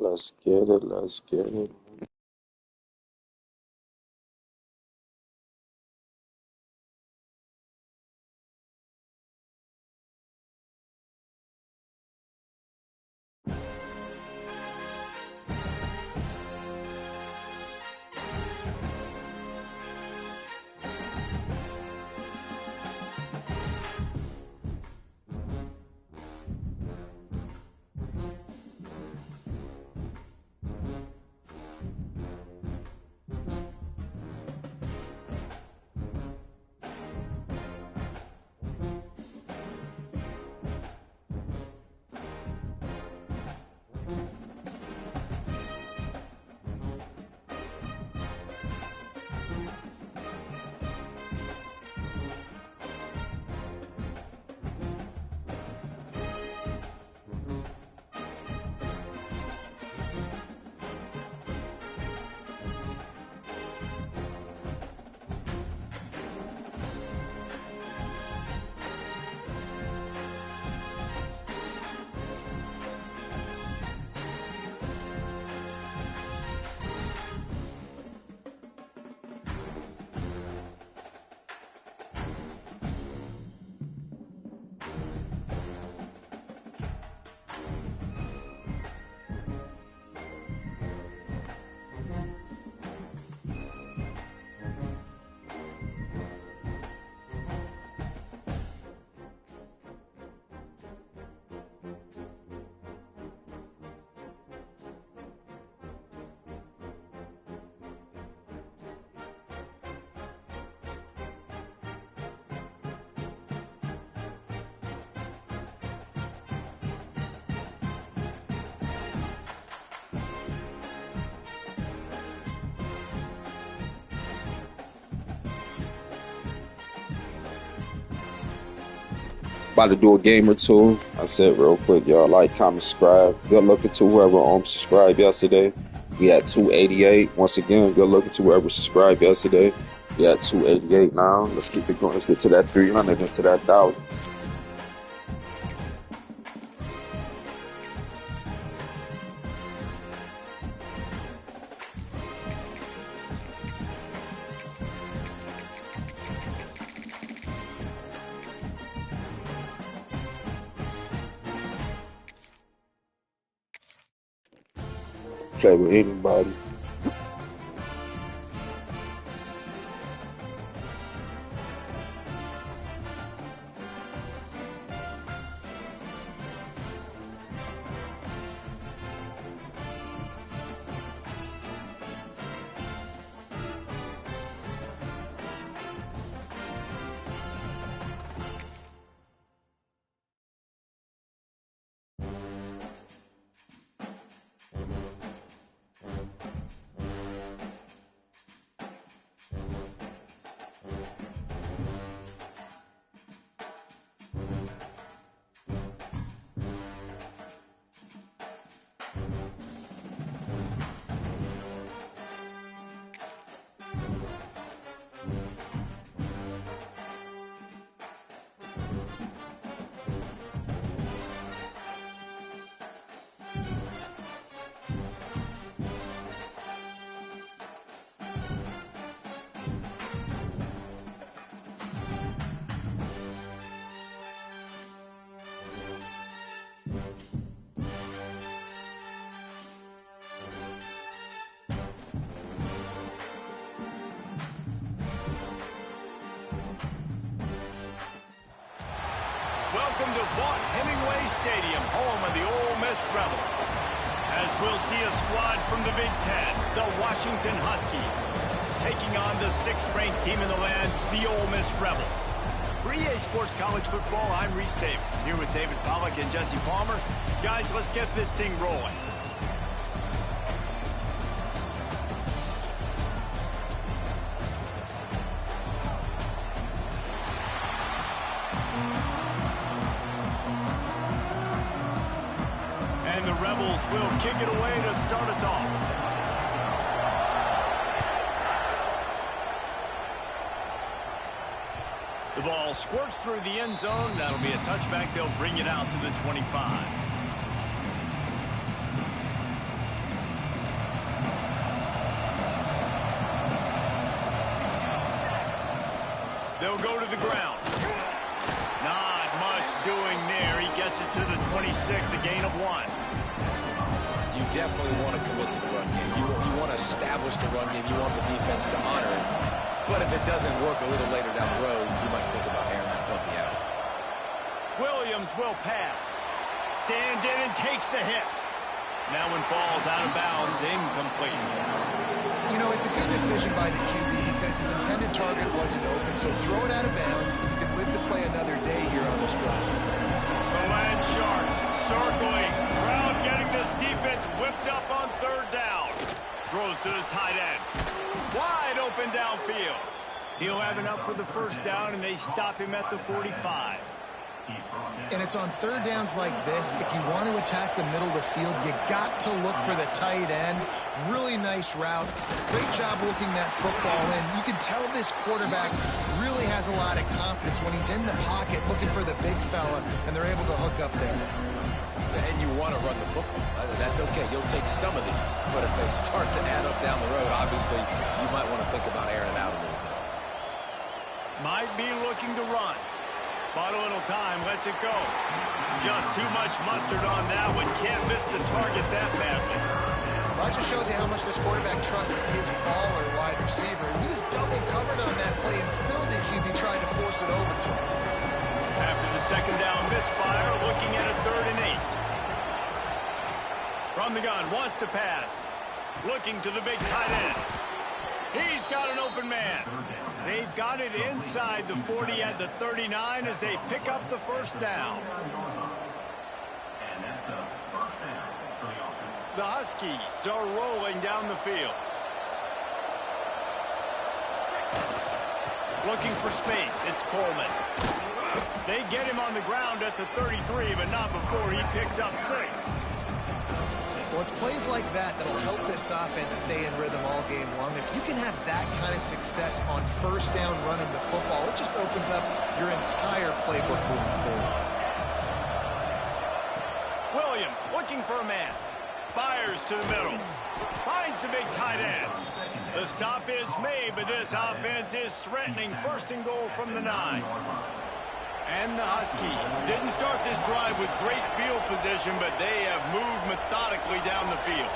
Let's get it. Let's get it. About to do a game or two. I said real quick, y'all like, comment, subscribe. Good looking to whoever subscribed yesterday. We had 288. Once again, good looking to whoever subscribed yesterday. We had 288 now. Let's keep it going. Let's get to that 300 and to that 1,000. Play with anybody. Welcome to Vaught-Hemingway Stadium, home of the Ole Miss Rebels. As we'll see a squad from the Big Ten, the Washington Huskies, taking on the 6th-ranked team in the land, the Ole Miss Rebels. For EA Sports College Football, I'm Reese Davis, here with David Pollack and Jesse Palmer. Guys, let's get this thing rolling. And the Rebels will kick it away to start us off. The ball squirts through the end zone. That'll be a touchback. They'll bring it out to the 25. They'll go to the ground. Not much doing there. He gets it to the 26, a gain of 1. You definitely want to commit to the run game. You want to establish the run game. You want the defense to honor it. But if it doesn't work a little later down the road, you might think about airing that puppy out. Williams will pass. Stands in and takes the hit. That one falls out of bounds, incomplete. You know, it's a good decision by the QB because his intended target wasn't open, so throw it out of bounds, and you can live to play another day here on this drive. The Land Sharks circling. Crowd getting this defense whipped up on 3rd down. Throws to the tight end. Wide open downfield. He'll have enough for the 1st down, and they stop him at the 45. And it's on 3rd downs like this. If you want to attack the middle of the field, you got to look for the tight end. Really nice route. Great job looking that football in. You can tell this quarterback really has a lot of confidence when he's in the pocket looking for the big fella, and they're able to hook up there. And you want to run the football. That's okay. You'll take some of these. But if they start to add up down the road, obviously, you might want to think about airing it out a little bit. Might be looking to run. But a little time, lets it go. Just too much mustard on that one. Can't miss the target that badly. Well, that just shows you how much this quarterback trusts his baller wide receiver. He was double covered on that play, and still the QB tried to force it over to him. After the 2nd down misfire, looking at a 3rd and 8. From the gun, wants to pass. Looking to the big tight end. He's got an open man. They've got it inside the 40 at the 39 as they pick up the 1st down. The Huskies are rolling down the field. Looking for space. It's Coleman. They get him on the ground at the 33, but not before he picks up 6. Well, it's plays like that that'll help this offense stay in rhythm all game long. If you can have that kind of success on 1st down running the football, it just opens up your entire playbook moving forward. Williams looking for a man. Fires to the middle. Finds the big tight end. The stop is made, but this offense is threatening 1st and goal from the 9. And the Huskies didn't start this drive with great field position, but they have moved methodically down the field.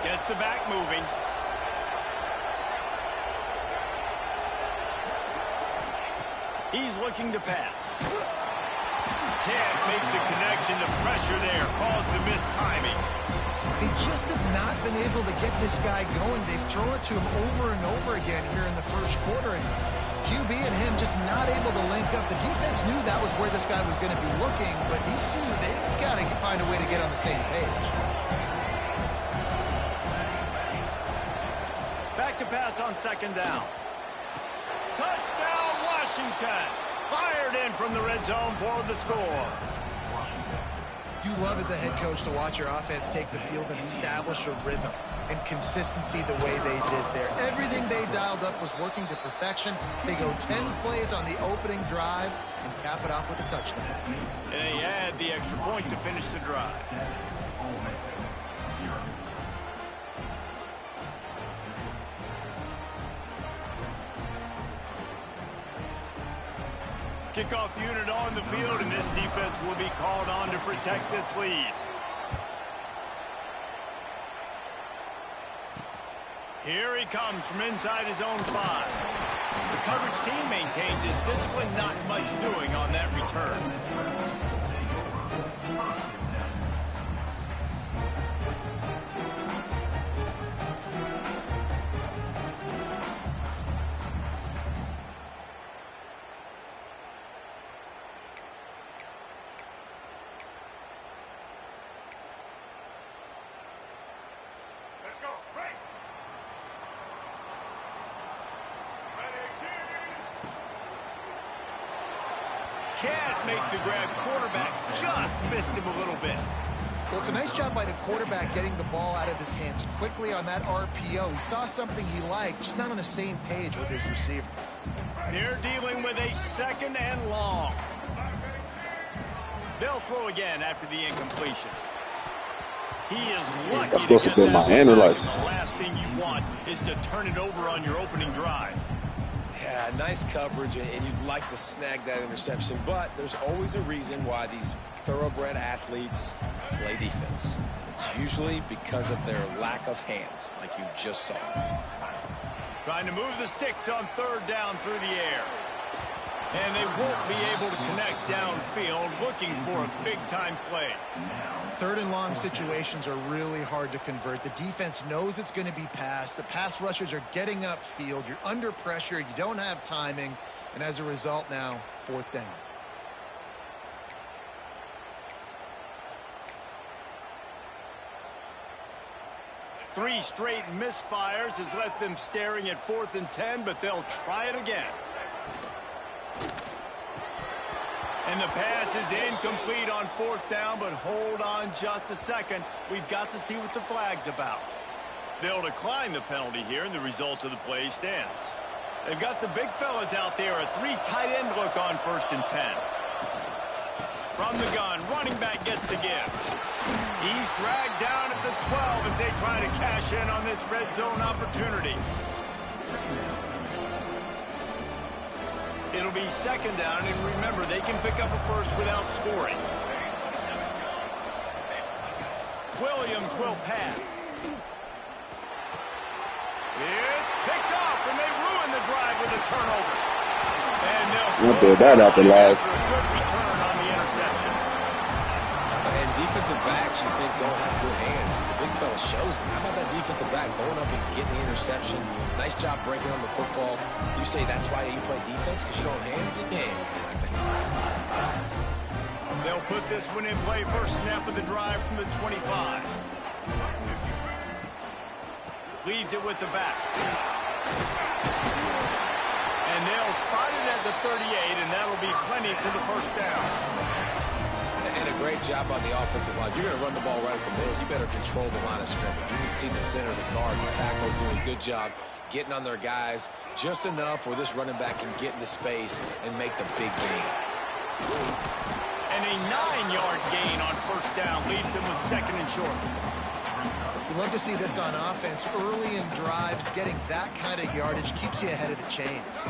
Gets the back moving. He's looking to pass. Can't make the connection. The pressure there caused the missed timing. They just have not been able to get this guy going. They've thrown it to him over and over again here in the 1st quarter, and QB and him just not able to link up. The defense knew that was where this guy was going to be looking, but these two, they've got to find a way to get on the same page. Back to pass on 2nd down. Touchdown, Washington. Fired in from the red zone for the score. You love as a head coach to watch your offense take the field and establish a rhythm and consistency the way they did there. Everything they dialed up was working to perfection. They go 10 plays on the opening drive and cap it off with a touchdown. And they add the extra point to finish the drive. Kickoff unit on the field, and this defense will be called on to protect this lead. Here he comes from inside his own 5. The coverage team maintains his discipline, not much doing on that return. Can't make the grab. Quarterback just missed him a little bit. Well, it's a nice job by the quarterback getting the ball out of his hands quickly on that RPO. He saw something he liked, just not on the same page with his receiver. They're dealing with a 2nd and long. They'll throw again after the incompletion. He is lucky That's supposed to get be my that hand or right, like. and the last thing you want is to turn it over on your opening drive. Yeah, nice coverage, and you'd like to snag that interception, but there's always a reason why these thoroughbred athletes play defense. It's usually because of their lack of hands, like you just saw. Trying to move the sticks on third down through the air. And they won't be able to connect downfield, looking for a big-time play. Third and long situations are really hard to convert. The defense knows it's going to be passed. The pass rushers are getting upfield. You're under pressure. You don't have timing. And as a result now, fourth down. Three straight misfires has left them staring at 4th and 10, but they'll try it again. And the pass is incomplete on 4th down, but hold on just a second. We've got to see what the flag's about. They'll decline the penalty here, and the result of the play stands. They've got the big fellas out there, a 3 tight end look on 1st and 10. From the gun, running back gets the give. He's dragged down at the 12 as they try to cash in on this red zone opportunity. It'll be 2nd down, and remember, they can pick up a first without scoring. Williams will pass. It's picked off, and they ruin the drive with a turnover. And they'll We'll that out the last. a good return on the interception. And defensive backs, you think, don't have good hands. The big fella shows it. How about that defensive back going up and getting the interception? Nice job breaking on the football. You say that's why you play defense, because you don't have hands? Yeah. They'll put this one in play. First snap of the drive from the 25. Leaves it with the back. And they'll spot it at the 38, and that'll be plenty for the first down. And a great job on the offensive line. You're going to run the ball right at the middle. You better control the line of scrimmage. You can see the center, the guard, the tackles doing a good job getting on their guys just enough where this running back can get into space and make the big gain. And a 9-yard gain on first down leaves them with 2nd and short. You love to see this on offense. Early in drives, getting that kind of yardage keeps you ahead of the chains.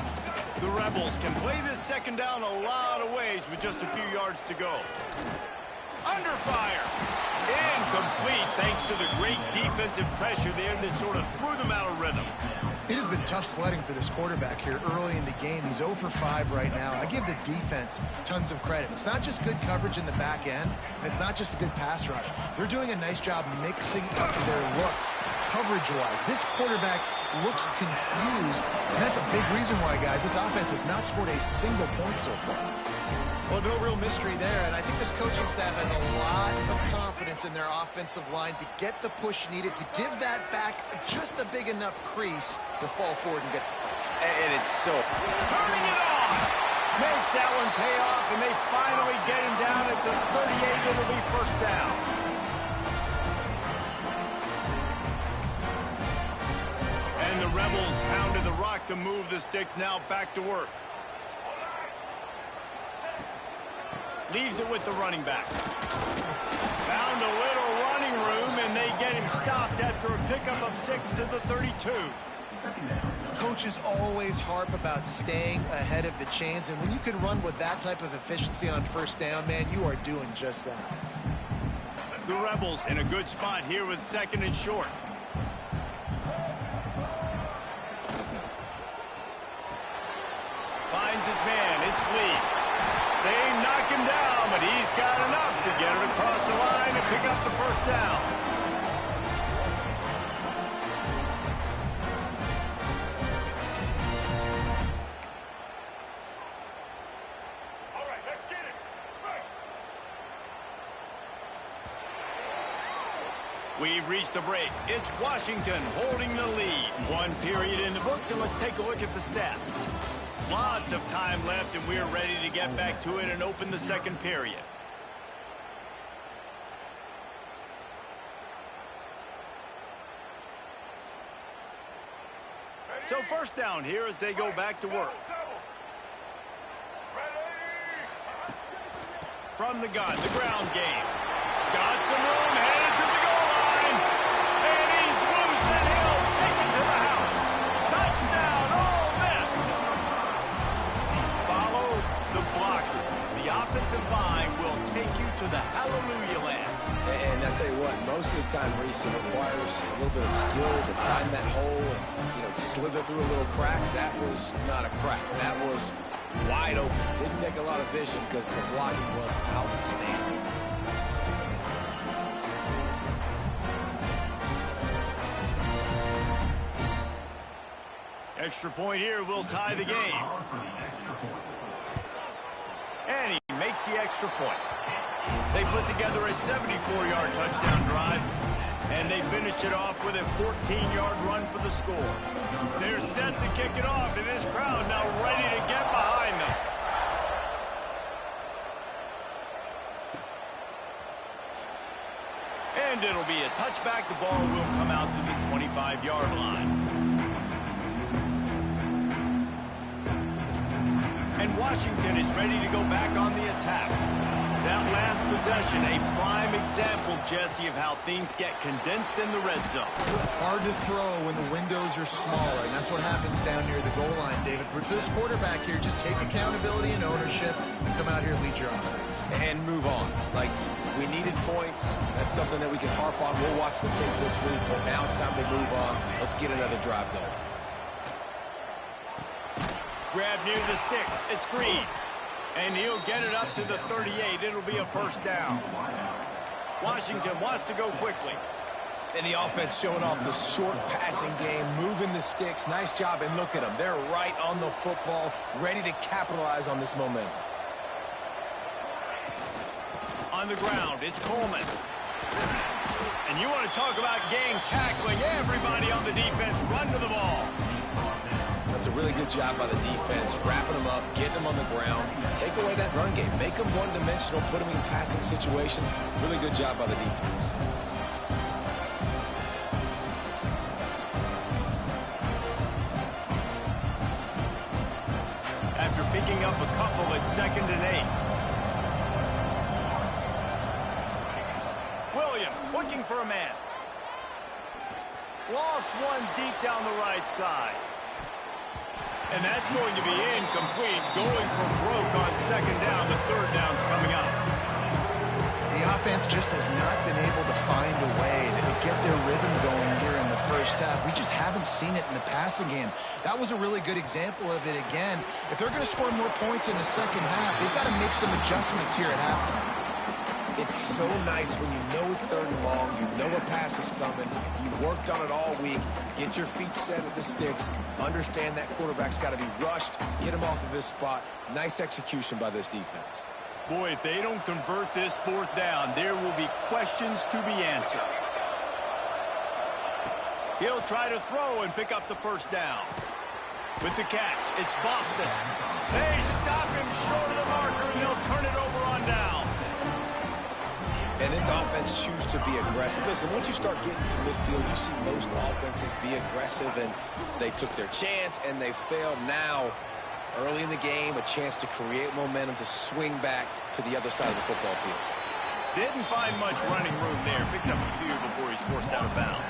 The Rebels can play this 2nd down a lot of ways with just a few yards to go. Under fire. Incomplete thanks to the great defensive pressure there that sort of threw them out of rhythm. It has been tough sledding for this quarterback here early in the game. He's 0 for 5 right now. I give the defense tons of credit. It's not just good coverage in the back end, and it's not just a good pass rush. They're doing a nice job mixing up their looks coverage-wise. This quarterback looks confused, and that's a big reason why, guys, this offense has not scored a single point so far. Well, no real mystery there, and I think this coaching staff has a lot of confidence in their offensive line to get the push needed to give that back just a big enough crease to fall forward and get the first. And it's so... Turning it on. Makes that one pay off, and they finally get him down at the 38. It'll be first down. And the Rebels pounded the rock to move the sticks. Now back to work. Leaves it with the running back. Found a little running room, and they get him stopped after a pickup of 6 to the 32. Coaches always harp about staying ahead of the chains, and when you can run with that type of efficiency on first down, man, you are doing just that. The Rebels in a good spot here with 2nd and short. Finds his man. It's Lee. They knock him down, but he's got enough to get it across the line and pick up the first down. All right, let's get it. Right. We've reached the break. It's Washington holding the lead. One period in the books, and let's take a look at the stats. Lots of time left, and we're ready to get back to it and open the 2nd period. So first down here as they go back to work. From the gun, the ground game. Got some room, headed to the goal line. And he's loose, and he'll take it to the house. Touchdown, Ole Miss. Hallelujah Land. And I tell you what, most of the time, Reese, it requires a little bit of skill to find that hole and, slither through a little crack. That was not a crack. That was wide open. Didn't take a lot of vision because the blocking was outstanding. Extra point here will tie the game. And he makes the extra point. They put together a 74-yard touchdown drive, and they finished it off with a 14-yard run for the score. They're set to kick it off, and this crowd now ready to get behind them. And it'll be a touchback. The ball will come out to the 25-yard line. And Washington is ready to go back on the attack. That last possession, a prime example, Jesse, of how things get condensed in the red zone. Hard to throw when the windows are smaller, and that's what happens down near the goal line, David. For this quarterback here, just take accountability and ownership and come out here and lead your offense. And move on. Like, we needed points. That's something that we can harp on. We'll watch the tape this week, but now it's time to move on. Let's get another drive going. Grab near the sticks. It's Green. And he'll get it up to the 38. It'll be a first down. Washington wants to go quickly. And the offense showing off the short passing game, moving the sticks. Nice job, and look at them. They're right on the football, ready to capitalize on this momentum. On the ground, it's Coleman. And you want to talk about game tackling. Everybody on the defense run to the ball. That's a really good job by the defense, wrapping them up, getting them on the ground, take away that run game, make them one-dimensional, put them in passing situations. Really good job by the defense. After picking up a couple at 2nd and 8. Williams looking for a man. Lost one deep down the right side. And that's going to be incomplete, going for broke on 2nd down. The 3rd down's coming up. The offense just has not been able to find a way to get their rhythm going here in the first half. We just haven't seen it in the passing game. That was a really good example of it again. If they're going to score more points in the second half, they've got to make some adjustments here at halftime. It's so nice when you know it's 3rd and long, you know a pass is coming, you worked on it all week, get your feet set at the sticks, understand that quarterback's got to be rushed, get him off of his spot. Nice execution by this defense. Boy, if they don't convert this 4th down, there will be questions to be answered. He'll try to throw and pick up the 1st down. With the catch, it's Boston. They stop him short of the marker, and they'll turn it over on down. And this offense chooses to be aggressive. Listen, once you start getting to midfield, you see most offenses be aggressive, and they took their chance, and they failed. Now, early in the game, a chance to create momentum to swing back to the other side of the football field. Didn't find much running room there. Picked up a few before he's forced out of bounds.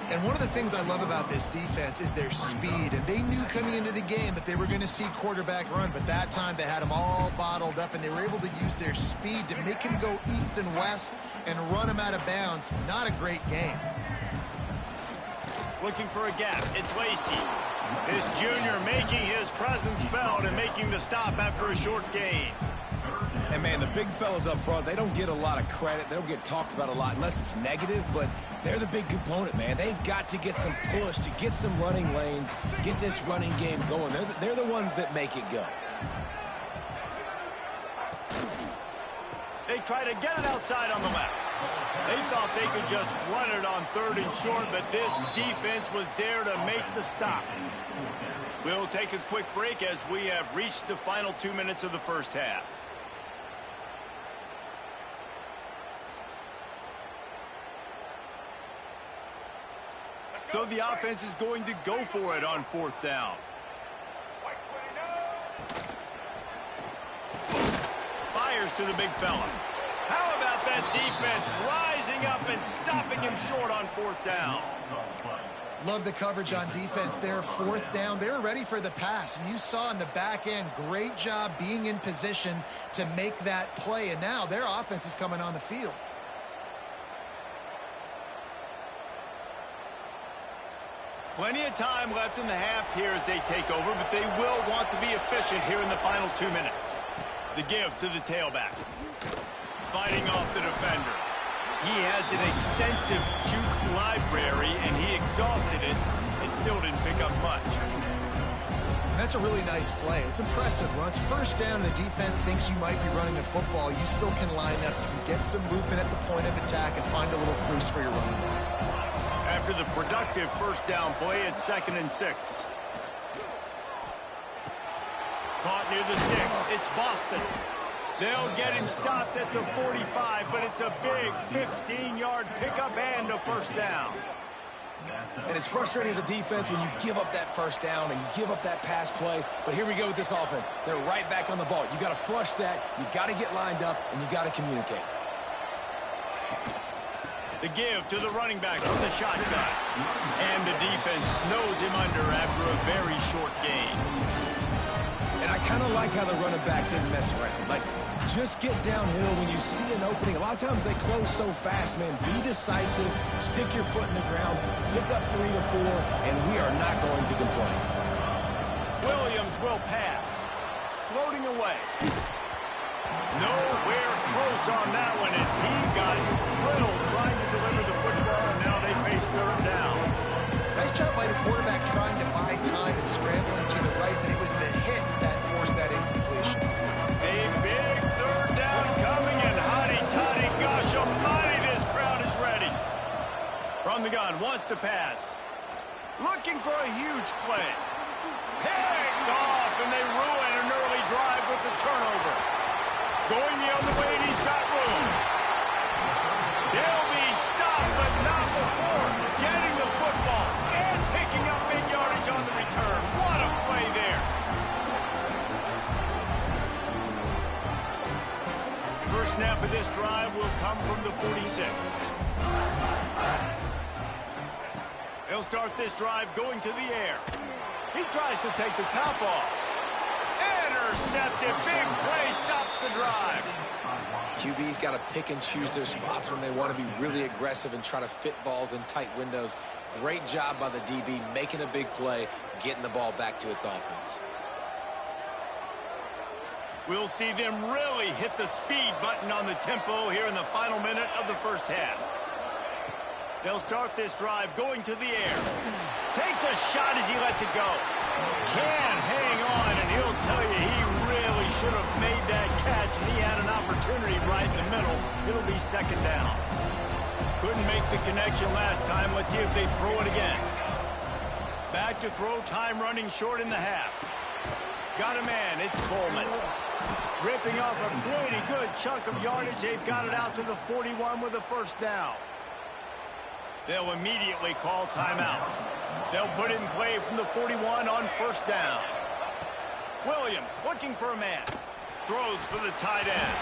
And one of the things I love about this defense is their speed. And they knew coming into the game that they were going to see quarterback run. But that time they had them all bottled up, and they were able to use their speed to make him go east and west and run him out of bounds. Not a great game. Looking for a gap. It's Lacey. This junior making his presence felt and making the stop after a short gain. And, man, the big fellas up front, they don't get a lot of credit. They don't get talked about a lot unless it's negative, but they're the big component, man. They've got to get some push, to get some running lanes, get this running game going. They're the ones that make it go. They try to get it outside on the left. They thought they could just run it on 3rd and short, but this defense was there to make the stop. We'll take a quick break as we have reached the final 2 minutes of the first half. So the offense is going to go for it on 4th down. Fires to the big fella. How about that defense rising up and stopping him short on 4th down? Love the coverage on defense there. Fourth down, they were ready for the pass. And you saw in the back end, great job being in position to make that play. And now their offense is coming on the field. Plenty of time left in the half here as they take over, but they will want to be efficient here in the final 2 minutes. The give to the tailback. Fighting off the defender. He has an extensive juke library, and he exhausted it and still didn't pick up much. That's a really nice play. It's impressive. Once first down and the defense thinks you might be running the football, you still can line up. You can get some movement at the point of attack and find a little crease for your running back. After the productive first down play, it's 2nd and 6. Caught near the sticks. It's Boston. They'll get him stopped at the 45, but it's a big 15-yard pickup and a first down. And it's frustrating as a defense when you give up that first down and give up that pass play. But here we go with this offense. They're right back on the ball. You got to flush that. You got to get lined up, and you got to communicate. The give to the running back from the shotgun. And the defense snows him under after a very short gain. And I kind of like how the running back didn't mess around. Like, just get downhill when you see an opening. A lot of times they close so fast, man. Be decisive, stick your foot in the ground, pick up 3 to 4, and we are not going to complain. Williams will pass. Floating away. Nowhere close on that one as he got drilled trying to deliver the football, and now they face third down. Nice job by the quarterback trying to buy time and scrambling to the right, but it was the hit that forced that incompletion. A big third down coming, and hotty-toddy, gosh almighty, this crowd is ready. From the gun, wants to pass. Looking for a huge play. Picked off, and they ruin an early drive with the turnover. Going the other way, and he's got room. They'll be stopped, but not before getting the football and picking up big yardage on the return. What a play there. First snap of this drive will come from the 46. They'll start this drive going to the air. He tries to take the top off. Intercepted. Big play stops the drive. QB's got to pick and choose their spots when they want to be really aggressive and try to fit balls in tight windows. Great job by the DB making a big play, getting the ball back to its offense. We'll see them really hit the speed button on the tempo here in the final minute of the first half. They'll start this drive going to the air. Takes a shot as he lets it go. Can't hang on, and he'll tell you he really should have made that catch, and he had an opportunity right in the middle. It'll be second down. Couldn't make the connection last time. Let's see if they throw it again. Back to throw, time running short in the half. Got a man, it's Coleman. Ripping off a pretty good chunk of yardage. They've got it out to the 41 with a first down. They'll immediately call timeout. They'll put it in play from the 41 on first down. Williams looking for a man. Throws for the tight end.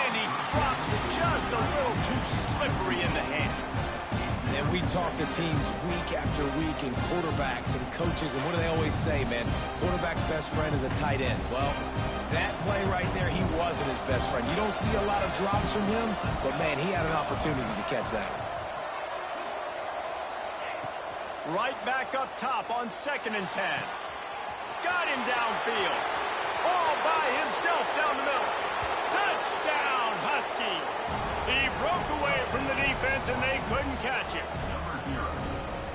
And he drops it just a little too slippery in the hands. And we talk to teams week after week and quarterbacks and coaches, and what do they always say, man? Quarterback's best friend is a tight end. Well, that play right there, he wasn't his best friend. You don't see a lot of drops from him, but, man, he had an opportunity to catch that one. Right back up top on 2nd and 10. Got him downfield. All by himself down the middle. Touchdown, Huskies. He broke away from the defense, and they couldn't catch him.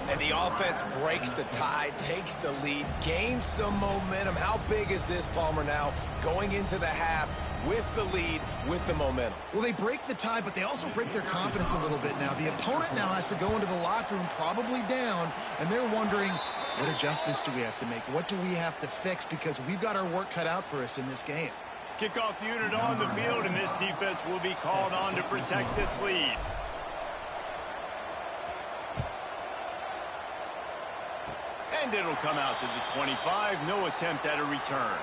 And the offense breaks the tie, takes the lead, gains some momentum. How big is this, Palmer, now going into the half with the lead, with the momentum? Well, they break the tie, but they also break their confidence a little bit now. The opponent now has to go into the locker room probably down, and they're wondering, what adjustments do we have to make? What do we have to fix? Because we've got our work cut out for us in this game. Kickoff unit on the field, and this defense will be called on to protect this lead. And it'll come out to the 25. No attempt at a return.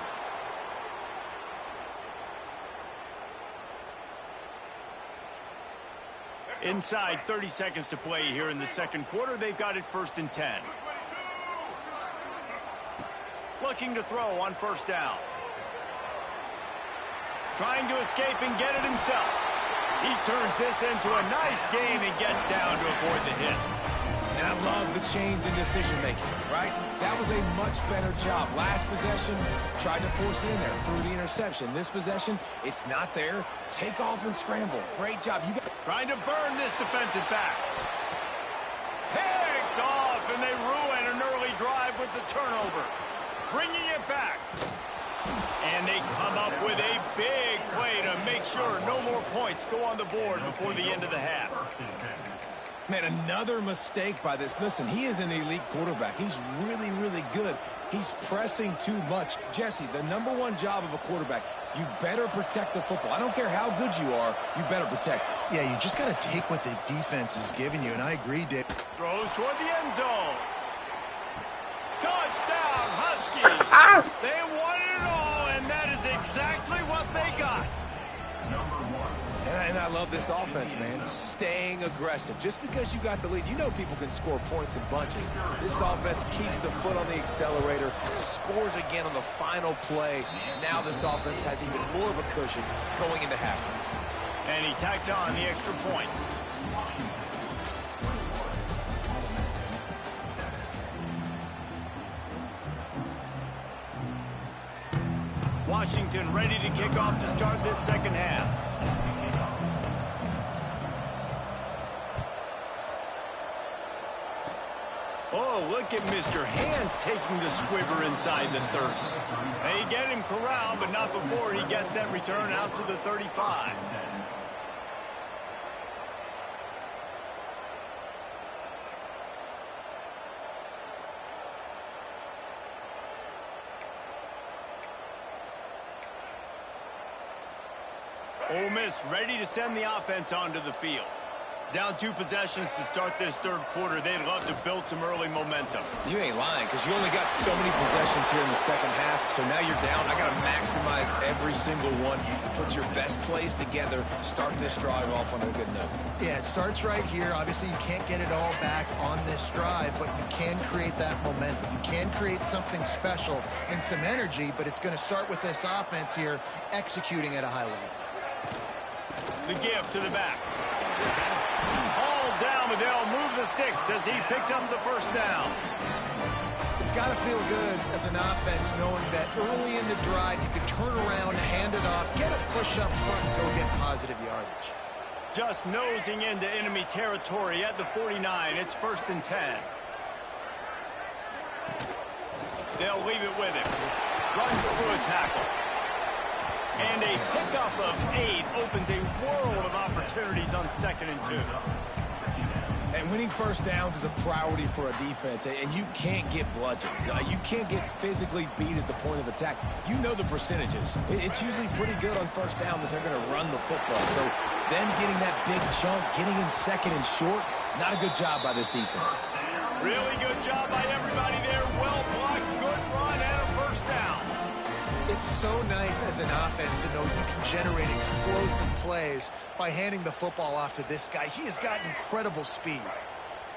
Inside 30 seconds to play here in the second quarter. They've got it 1st and 10. Looking to throw on 1st down. Trying to escape and get it himself. He turns this into a nice game and gets down to avoid the hit. And I love the change in decision-making, right? That was a much better job. Last possession, tried to force it in there through the interception. This possession, it's not there. Take off and scramble. Great job. You got Trying to burn this defensive back. Picked off, and they ruin an early drive with the turnover. Bringing it back. And they come up with a big play to make sure no more points go on the board before the end of the half. Man, another mistake by this. Listen, he is an elite quarterback. He's really, really good. He's pressing too much. Jesse, the #1 job of a quarterback, you better protect the football. I don't care how good you are, you better protect it. Yeah, you just got to take what the defense is giving you, and I agree, Dick. Throws toward the end zone. Touchdown, Husky. They won it all, and that is exactly what they got. And I love this offense, man. Staying aggressive. Just because you got the lead, you know people can score points in bunches. This offense keeps the foot on the accelerator, scores again on the final play. Now this offense has even more of a cushion going into halftime. And he tacked on the extra point. Washington ready to kick off to start this second half. Oh, look at Mr. Hands taking the squibber inside the 30. They get him corralled, but not before he gets that return out to the 35. Ole Miss ready to send the offense onto the field. Down 2 possessions to start this third quarter. They'd love to build some early momentum. You ain't lying, because you only got so many possessions here in the second half, so now you're down. I got to maximize every single one. You put your best plays together, start this drive off on a good note. Yeah, it starts right here. Obviously, you can't get it all back on this drive, but you can create that momentum. You can create something special and some energy, but it's going to start with this offense here executing at a high level. The give to the back. All down, but they'll move the sticks as he picks up the 1st down. It's got to feel good as an offense knowing that early in the drive you can turn around, hand it off, get a push up front, and go get positive yardage. Just nosing into enemy territory at the 49. It's 1st and 10. They'll leave it with him. Runs through a tackle. And a pickup of 8 opens a world of opportunities on 2nd and 2. And winning 1st downs is a priority for a defense, and you can't get bludgeoned. You can't get physically beat at the point of attack. You know the percentages. It's usually pretty good on 1st down that they're going to run the football. So them getting that big chunk, getting in 2nd and short, not a good job by this defense. Really good job by everybody there. Well blocked, good run, and a 1st down. It's so nice as an offense to know you can generate explosive plays by handing the football off to this guy. He has got incredible speed.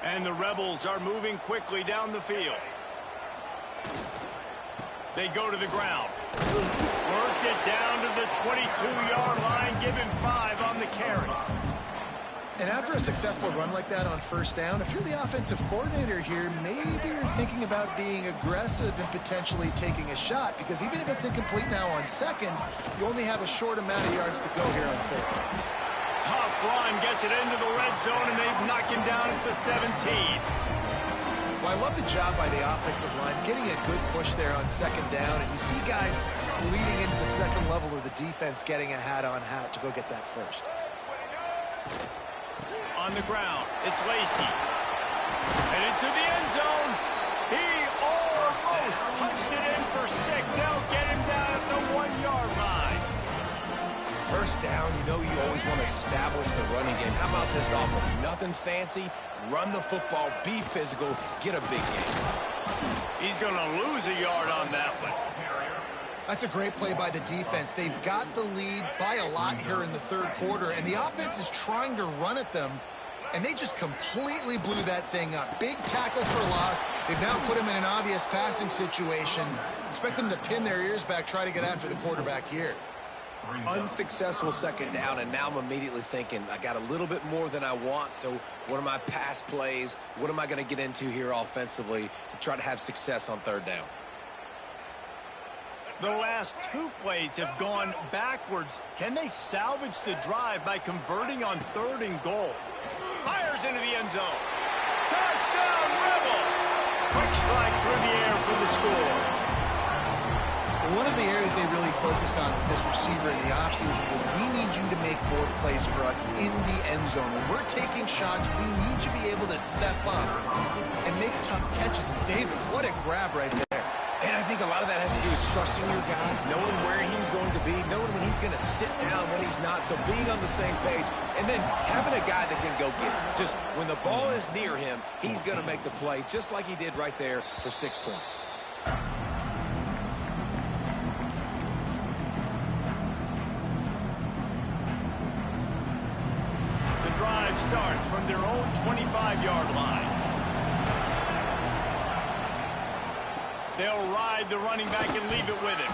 And the Rebels are moving quickly down the field. They go to the ground. Worked it down to the 22-yard line. Give him 5 on the carry. And after a successful run like that on 1st down, if you're the offensive coordinator here, maybe you're thinking about being aggressive and potentially taking a shot, because even if it's incomplete now on 2nd, you only have a short amount of yards to go here on 3rd. Tough run, gets it into the red zone, and they knock him down at the 17. Well, I love the job by the offensive line, getting a good push there on 2nd down, and you see guys leading into the 2nd level of the defense getting a hat-on-hat to go get that 1st. On the ground, it's Lacy. And into the end zone. He almost punched it in for 6. They'll get him down at the 1-yard line. 1st down, you know you always want to establish the running game. How about this offense? Nothing fancy. Run the football, be physical, get a big game. He's going to lose a yard on that one. That's a great play by the defense. They've got the lead by a lot here in the third quarter, and the offense is trying to run at them, and they just completely blew that thing up. Big tackle for loss. They've now put them in an obvious passing situation. Expect them to pin their ears back, try to get after the quarterback here. Unsuccessful second down, and now I'm immediately thinking, I got a little bit more than I want, so what are my pass plays? What am I going to get into here offensively to try to have success on third down? The last two plays have gone backwards. Can they salvage the drive by converting on third and goal? Fires into the end zone. Touchdown, Rebels! Quick strike through the air for the score. One of the areas they really focused on with this receiver in the offseason was, we need you to make more plays for us in the end zone. When we're taking shots, we need you to be able to step up and make tough catches. And David, what a grab right there. And I think a lot of that has to do with trusting your guy, knowing where he's going to be, knowing when he's going to sit down, when he's not. So being on the same page, and then having a guy that can go get him. Just when the ball is near him, he's going to make the play, just like he did right there for 6 points. The drive starts from their own 25-yard line. They'll ride the running back and leave it with him.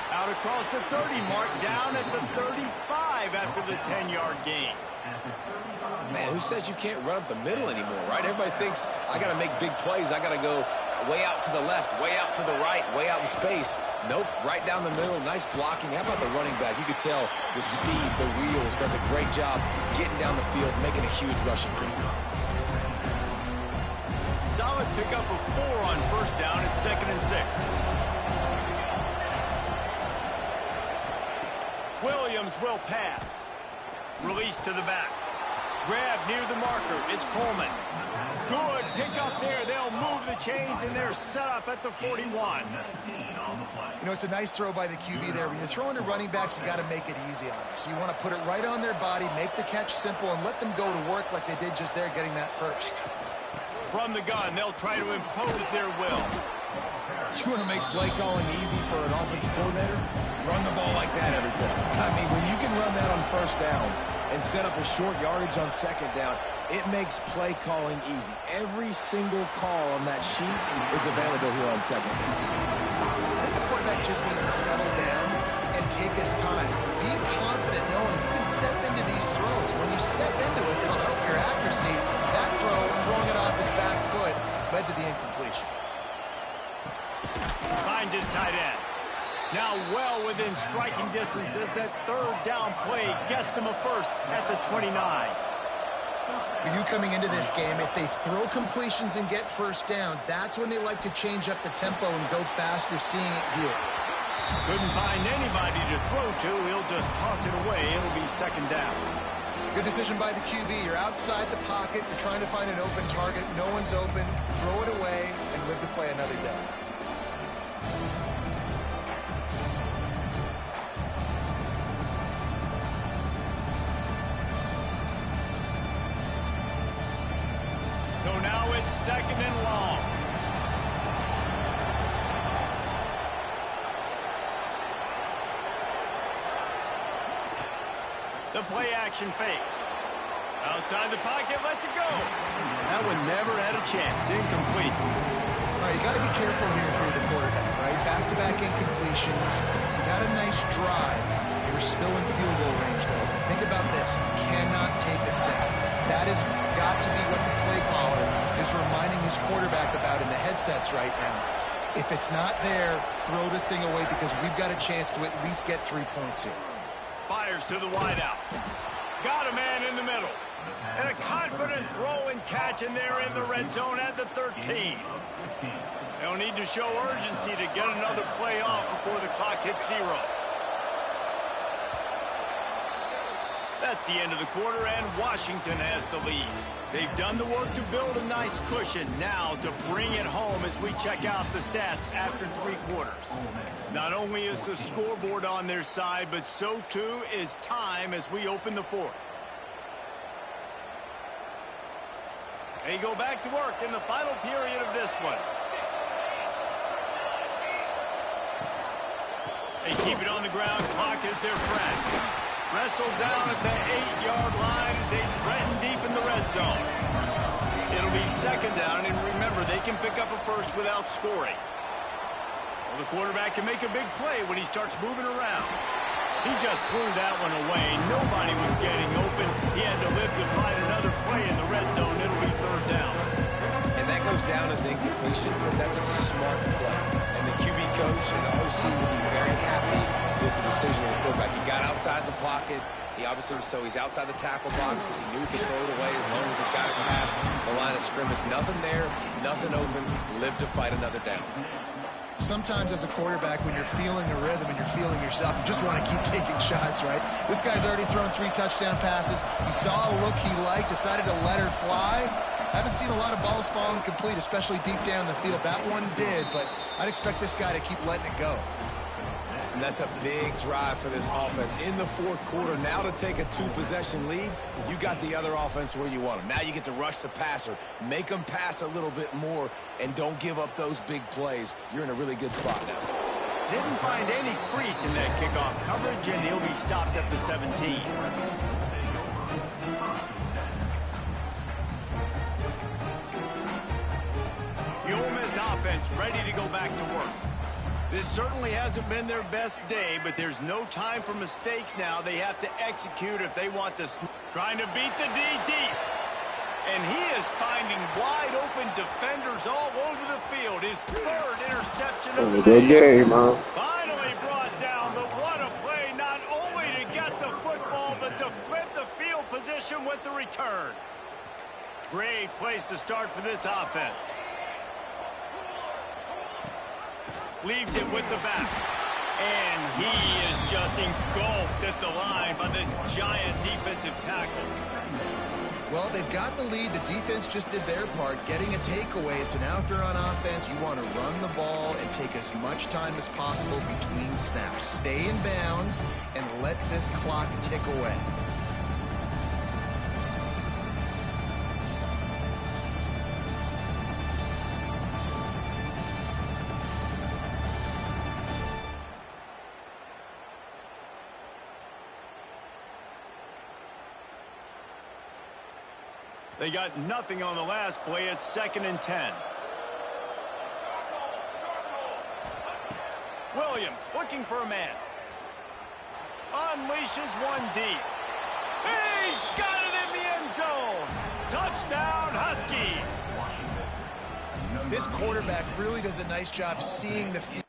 Out across the 30 mark, down at the 35 after the 10-yard gain. Man, who says you can't run up the middle anymore, right? Everybody thinks, I got to make big plays. I got to go way out to the left, way out to the right, way out in space. Nope, right down the middle. Nice blocking. How about the running back? You could tell the speed, the wheels, does a great job getting down the field, making a huge rushing play. Solid pickup of 4 on first down at 2nd and 6. Williams will pass. Release to the back. Grab near the marker. It's Coleman. Good pickup there. They'll move the chains, and they're set up at the 41. You know, it's a nice throw by the QB there. When you're throwing to running backs, you got to make it easy on them. So you want to put it right on their body, make the catch simple, and let them go to work like they did just there, getting that first. From the gun, they'll try to impose their will. You want to make play calling easy for an offensive coordinator? Run the ball like that every play. I mean, when you can run that on first down and set up a short yardage on second down, it makes play calling easy. Every single call on that sheet is available here on second down. I think the quarterback just needs to settle down and take his time. Be confident knowing you can step into these throws. When you step into it, it'll help your accuracy. That throw, throwing it off his back foot, led to the incompletion. Finds his tight end. Now well within striking distance as that third down play gets him a first at the 29. For you coming into this game, if they throw completions and get first downs, that's when they like to change up the tempo and go faster, seeing it here. Couldn't find anybody to throw to. He'll just toss it away. It'll be second down. Good decision by the QB. You're outside the pocket. You're trying to find an open target. No one's open. Throw it away and live to play another day. So now it's second and long. The play action fake. Outside the pocket, lets it go. That one never had a chance. Incomplete. All right, you got to be careful here for the quarterback, right? Back-to-back incompletions. You got a nice drive. You're still in field goal range, though. Think about this. You cannot take a sack. That has got to be what the play caller is reminding his quarterback about in the headsets right now. If it's not there, throw this thing away because we've got a chance to at least get 3 points here. Fires to the wideout. Got a man in the middle. And a confident throw and catch, and they're in the red zone at the 13. They'll need to show urgency to get another play off before the clock hits 0. That's the end of the quarter, and Washington has the lead. They've done the work to build a nice cushion. Now to bring it home as we check out the stats after 3 quarters. Not only is the scoreboard on their side, but so too is time as we open the 4th. They go back to work in the final period of this one. They keep it on the ground. Clock is their friend. Wrestled down at the 8-yard line as they threaten deep in the red zone. It'll be second down, and remember, they can pick up a first without scoring. Well, the quarterback can make a big play when he starts moving around. He just threw that one away. Nobody was getting open. He had to live to find another play in the red zone. It'll be third down. And that goes down as incompletion, but that's a smart play. And the QB coach and the OC will be very happy with the decision of the quarterback. He got outside the pocket. He obviously, so he's outside the tackle box because he knew he could throw it away as long as he got it past the line of scrimmage. Nothing there, nothing open. Live to fight another down. Sometimes as a quarterback, when you're feeling the rhythm and you're feeling yourself, you just want to keep taking shots, right? This guy's already thrown 3 touchdown passes. He saw a look he liked, decided to let her fly. Haven't seen a lot of balls falling complete, especially deep down the field. That one did, but I'd expect this guy to keep letting it go. And that's a big drive for this offense in the fourth quarter. Now to take a 2-possession lead, you got the other offense where you want them. Now you get to rush the passer, make them pass a little bit more, and don't give up those big plays. You're in a really good spot now. Didn't find any crease in that kickoff coverage, and he'll be stopped at the 17. The Ole Miss offense ready to go back to work. This certainly hasn't been their best day, but there's no time for mistakes now. They have to execute if they want to. Trying to beat the D deep. And he is finding wide-open defenders all over the field. His third interception of the Good game, man. Finally brought down, but what a play, not only to get the football, but to flip the field position with the return. Great place to start for this offense. Leaves it with the back. And he is just engulfed at the line by this giant defensive tackle. Well, they've got the lead. The defense just did their part, getting a takeaway. So now if you're on offense, you want to run the ball and take as much time as possible between snaps. Stay in bounds and let this clock tick away. They got nothing on the last play. It's 2nd and 10. Williams looking for a man. Unleashes one deep. He's got it in the end zone. Touchdown, Huskies. This quarterback really does a nice job seeing the field.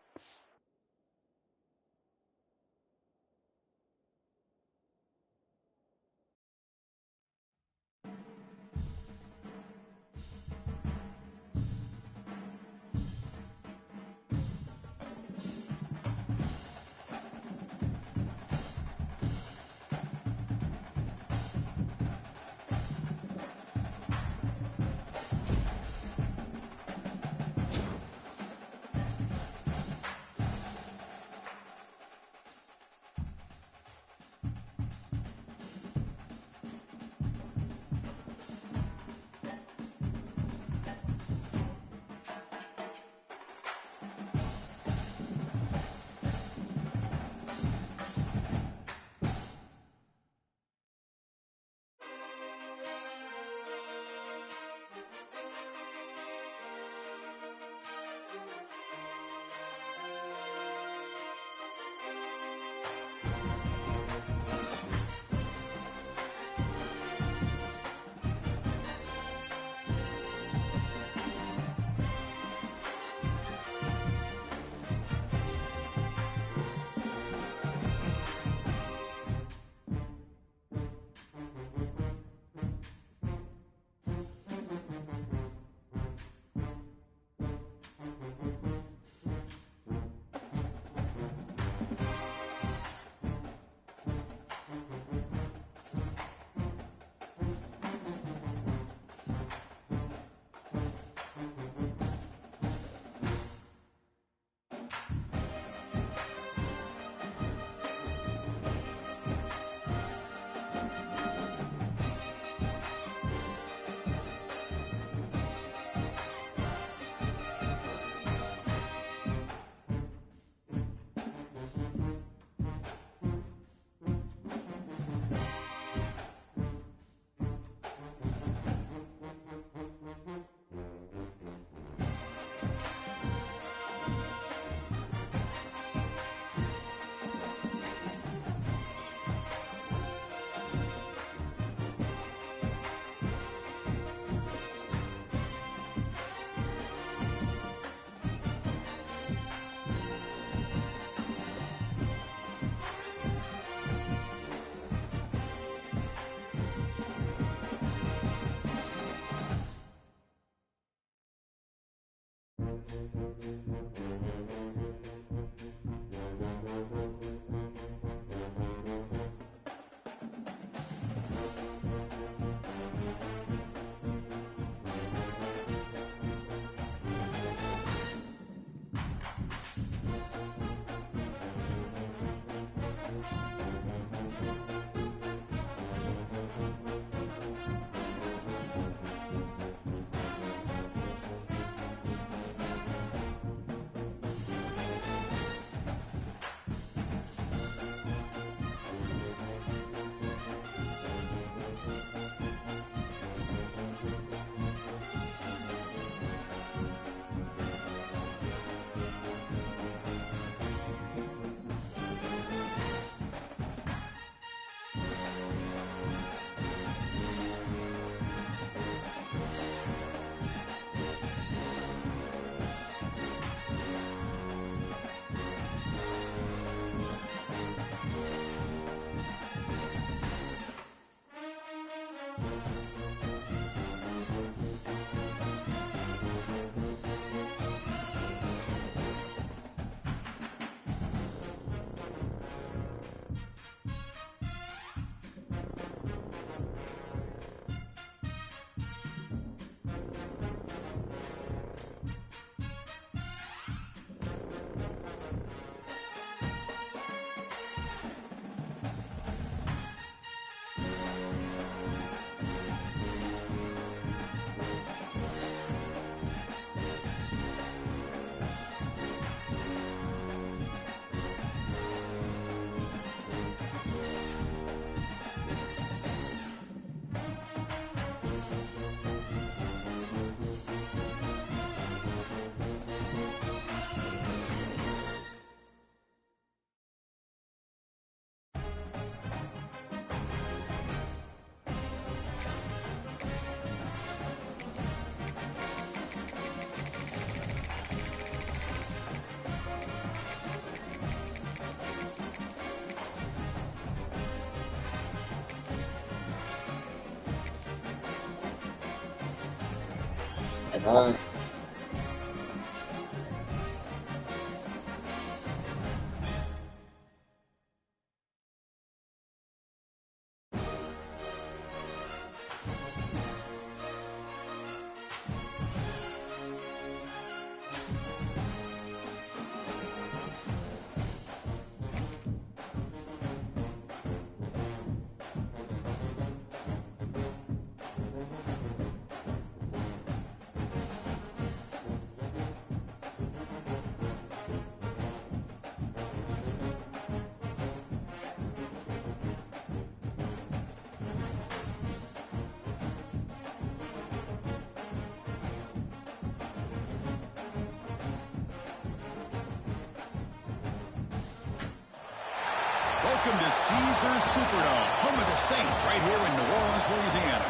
Welcome to Caesars Superdome, home of the Saints, right here in New Orleans, Louisiana.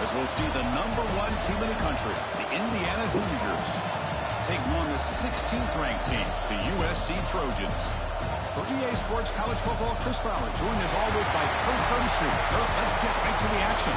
As we'll see the #1 team in the country, the Indiana Hoosiers, taking on the 16th ranked team, the USC Trojans. For EA Sports College Football, Chris Fowler, joined as always by Kurt Bernstein. Kurt, let's get right to the action.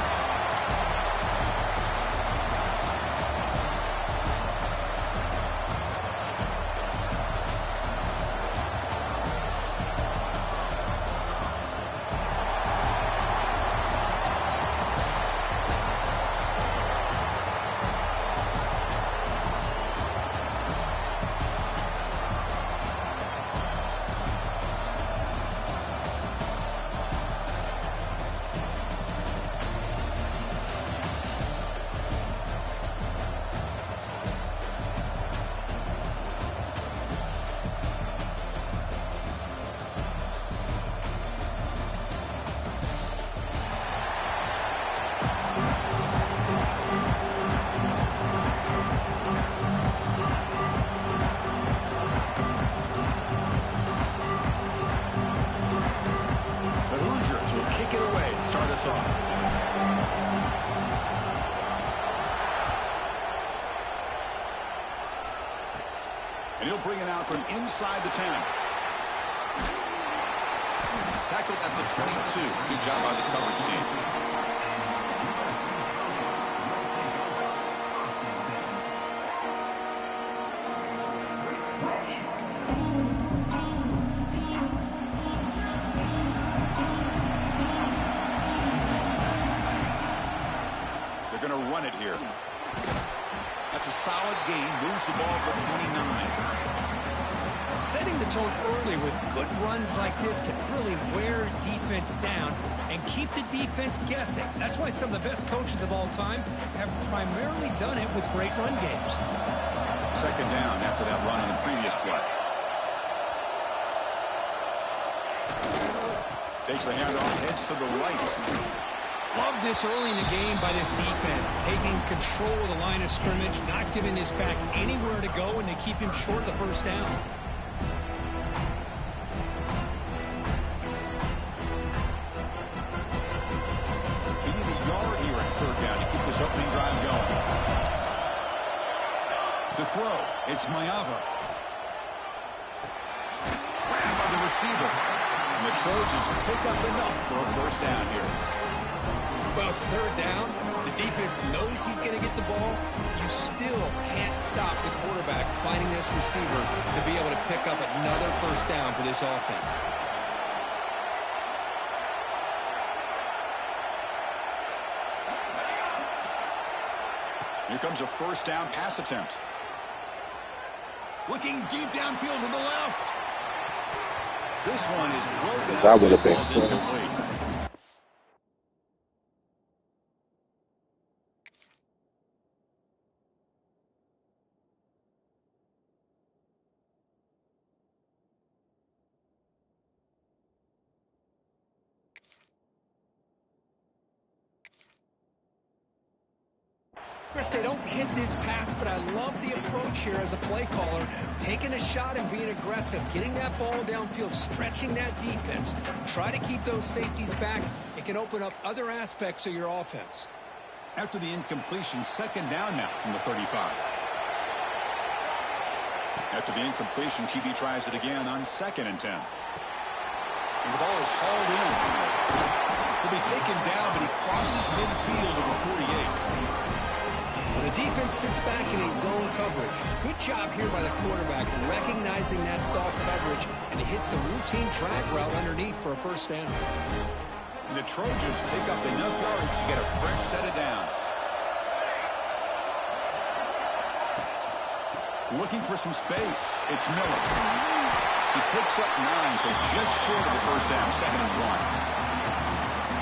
And he'll bring it out from inside the 10. Tackled at the 22. Good job by the coverage team. going to run it here. That's a solid gain. Moves the ball to the 29. Setting the tone early with good runs like this can really wear defense down and keep the defense guessing. That's why some of the best coaches of all time have primarily done it with great run games. Second down after that run on the previous play. Takes the handoff, heads to the right. Love this early in the game by this defense, taking control of the line of scrimmage, not giving this back anywhere to go, and they keep him short of the first down. He needs a yard here at third down to keep this opening drive going. To throw, it's Maiava. Grabbed by the receiver. And the Trojans pick up enough for a first down here. Well, it's third down. The defense knows he's going to get the ball. You still can't stop the quarterback finding this receiver to be able to pick up another first down for this offense. Here comes a first down pass attempt. Looking deep downfield to the left. This one is broken. That would have been Ball's cool. incomplete. Chris, they don't hit this pass, but I love the approach here as a play caller. Taking a shot and being aggressive, getting that ball downfield, stretching that defense. Try to keep those safeties back. It can open up other aspects of your offense. After the incompletion, second down now from the 35. After the incompletion, QB tries it again on 2nd and 10. And the ball is hauled in. He'll be taken down, but he crosses midfield of the 48. When the defense sits back in a zone coverage, good job here by the quarterback recognizing that soft coverage, and he hits the routine drag route underneath for a first down. And the Trojans pick up enough yards to get a fresh set of downs. Looking for some space. It's Miller. He picks up 9, so just short of the first down, 2nd and 1.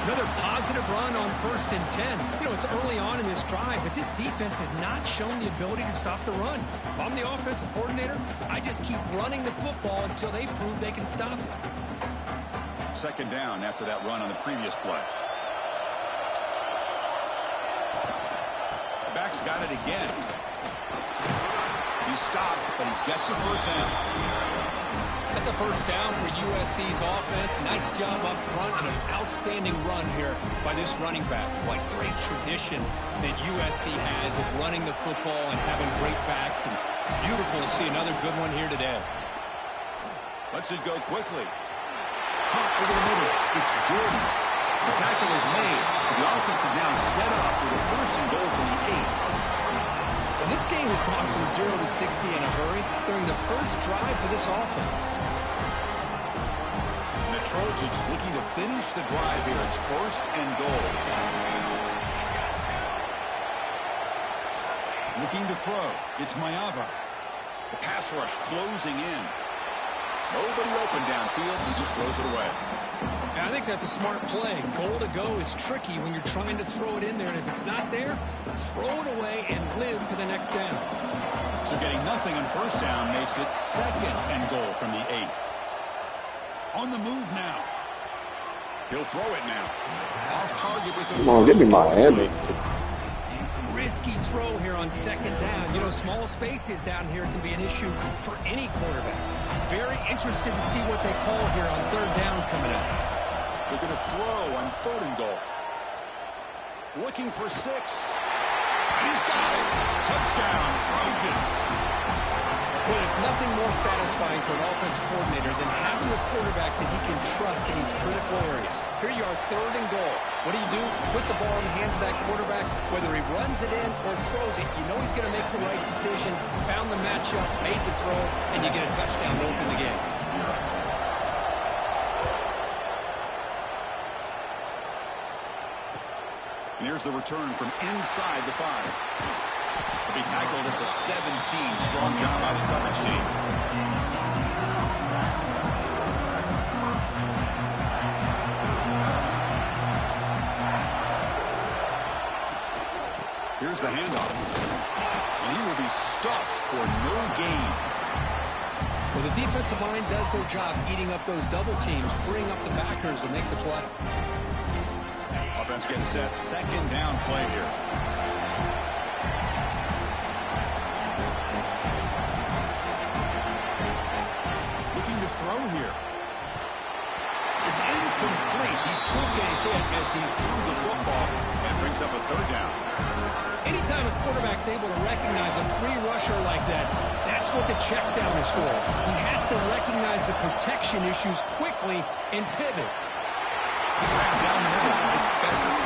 Another positive run on 1st and 10. You know, it's early on in this drive, but this defense has not shown the ability to stop the run. If I'm the offensive coordinator, I just keep running the football until they prove they can stop it. Second down after that run on the previous play. The back's got it again. He stopped, but he gets a first down. That's a first down for USC's offense. Nice job up front and an outstanding run here by this running back. What great tradition that USC has of running the football and having great backs. And it's beautiful to see another good one here today. Lets it go quickly. Pop over the middle. It's Jordan. The tackle is made. The offense is now set up with a first and goal from the 8. Well, this game has gone from 0 to 60 in a hurry during the first drive for this offense. And the Trojans looking to finish the drive here. It's first and goal. Looking to throw. It's Maiava. The pass rush closing in. Nobody open downfield. He just throws it away. I think that's a smart play. Goal to go is tricky when you're trying to throw it in there. And if it's not there, throw it away and live for the next down. So getting nothing on first down makes it 2nd and goal from the 8. On the move now. He'll throw it now. Off target with a Come on, give me my hand. Risky throw here on 2nd down. You know, small spaces down here can be an issue for any quarterback. Very interested to see what they call here on 3rd down coming up. Looking to throw on 3rd and goal. Looking for 6. And he's got it. Touchdown, Trojans. Well, there's nothing more satisfying for an offense coordinator than having a quarterback that he can trust in these critical areas. Here you are, 3rd and goal. What do? Put the ball in the hands of that quarterback. Whether he runs it in or throws it, you know he's going to make the right decision. Found the matchup, made the throw, and you get a touchdown to open the game. And here's the return from inside the 5. He'll be tackled at the 17. Strong job by the coverage team. Here's the handoff. And he will be stuffed for no gain. Well, the defensive line does their job eating up those double teams, freeing up the backers to make the play. Offense getting set. Second down play here. Looking to throw here. It's incomplete. He took a hit as he threw the football and brings up a third down. Anytime a quarterback's able to recognize a free rusher like that, that's what the check down is for. He has to recognize the protection issues quickly and pivot. Back down the middle. It's Becker.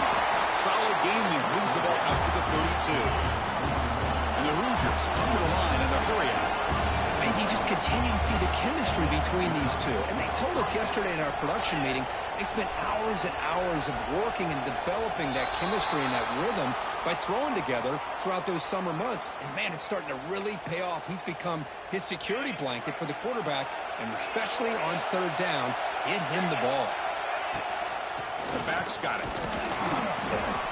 Solid game there. Moves the ball out to the 32. And the Hoosiers come to the line in the hurry out. And you just continue to see the chemistry between these two. And they told us yesterday in our production meeting, they spent hours and hours of working and developing that chemistry and that rhythm by throwing together throughout those summer months. And, man, it's starting to really pay off. He's become his security blanket for the quarterback, and especially on third down, get him the ball. The back's got it.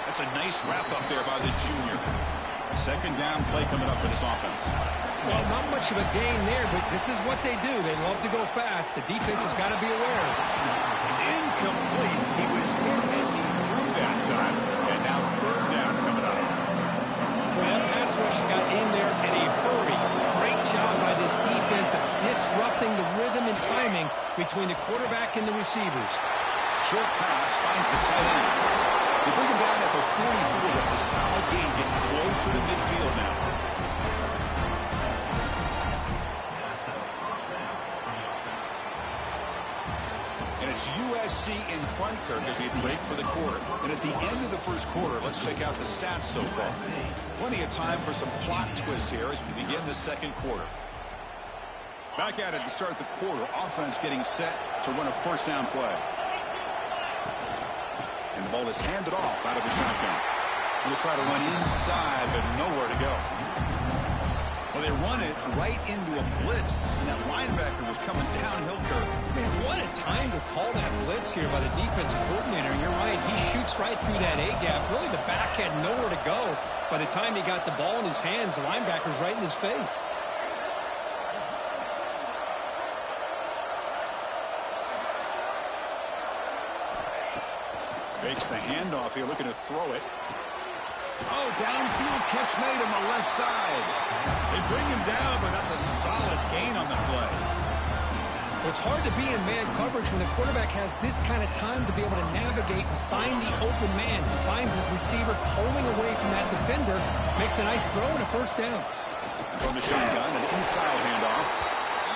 That's a nice wrap up there by the junior. Second down play coming up for this offense. Well, not much of a gain there, but this is what they do. They love to go fast. The defense has got to be aware. It's incomplete. He was hit as he threw that time. And now third down coming up. Well, that pass rush got in there in a hurry. Great job by this defense of disrupting the rhythm and timing between the quarterback and the receivers. Short pass finds the tight end. They bring him down at the 44. That's a solid gain, getting closer to midfield now. And it's USC in front, Kirk, as we break for the quarter. And at the end of the first quarter, let's check out the stats so far. Plenty of time for some plot twists here as we begin the second quarter. Back at it to start the quarter. Offense getting set to run a first down play. And the ball is handed off out of the shotgun. We'll try to run inside, but nowhere to go. Well, they run it right into a blitz, and that linebacker was coming downhill, Kirk. Man, what a time to call that blitz here by the defensive coordinator. And you're right, he shoots right through that A-gap. Really, the back had nowhere to go. By the time he got the ball in his hands, the linebacker's right in his face. Fakes the handoff here, looking to throw it. Oh, downfield catch made on the left side. They bring him down, but that's a solid gain on the play. Well, it's hard to be in man coverage when the quarterback has this kind of time to be able to navigate and find the open man. He finds his receiver pulling away from that defender, makes a nice throw and a first down. And from the shotgun, an inside handoff.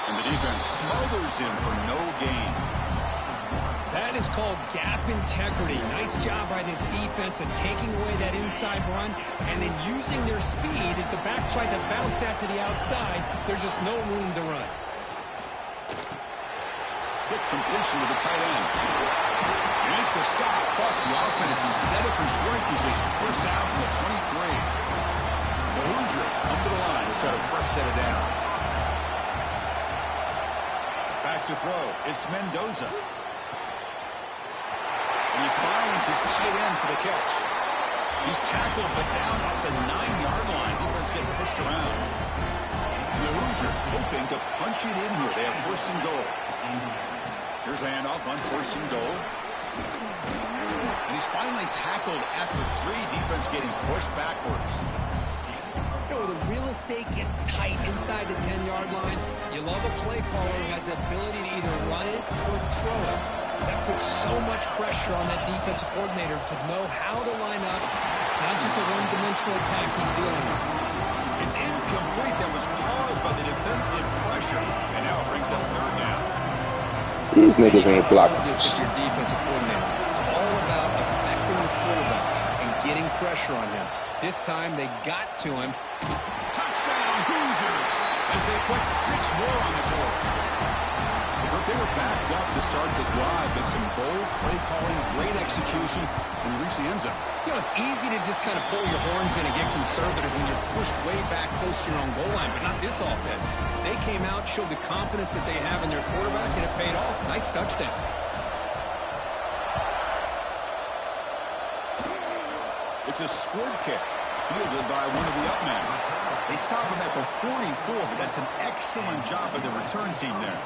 And the defense smothers him for no gain. That is called gap integrity. Nice job by this defense of taking away that inside run and then using their speed as the back tried to bounce that to the outside. There's just no room to run. Quick completion to the tight end. Make the stop, but the offense is set up in scoring position. First down from the 23. The Hoosiers come to the line to set a fresh set of downs. Back to throw. It's Mendoza. And he finds his tight end for the catch. He's tackled, but down at the 9-yard line. Defense getting pushed around. And the Hoosiers hoping to punch it in here. They have first and goal. Here's the handoff on first and goal. And he's finally tackled at the 3. Defense getting pushed backwards. You know, the real estate gets tight inside the 10-yard line. You love a play caller who has the ability to either run it or throw it. That puts so much pressure on that defensive coordinator to know how to line up. It's not just a one-dimensional attack he's dealing with. It's incomplete. That was caused by the defensive pressure. And now it brings up third down. These niggas ain't blocking. This is your defensive coordinator. It's all about affecting the quarterback and getting pressure on him. This time they got to him. Touchdown Hoosiers as they put 6 more on the board. But they were backed up to start the drive, but some bold play calling, great execution, and reach the end zone. You know, it's easy to just kind of pull your horns in and get conservative when you're pushed way back close to your own goal line, but not this offense. They came out, showed the confidence that they have in their quarterback, and it paid off. Nice touchdown. It's a squib kick, fielded by one of the up men. They stop him at the 44, but that's an excellent job of the return team there.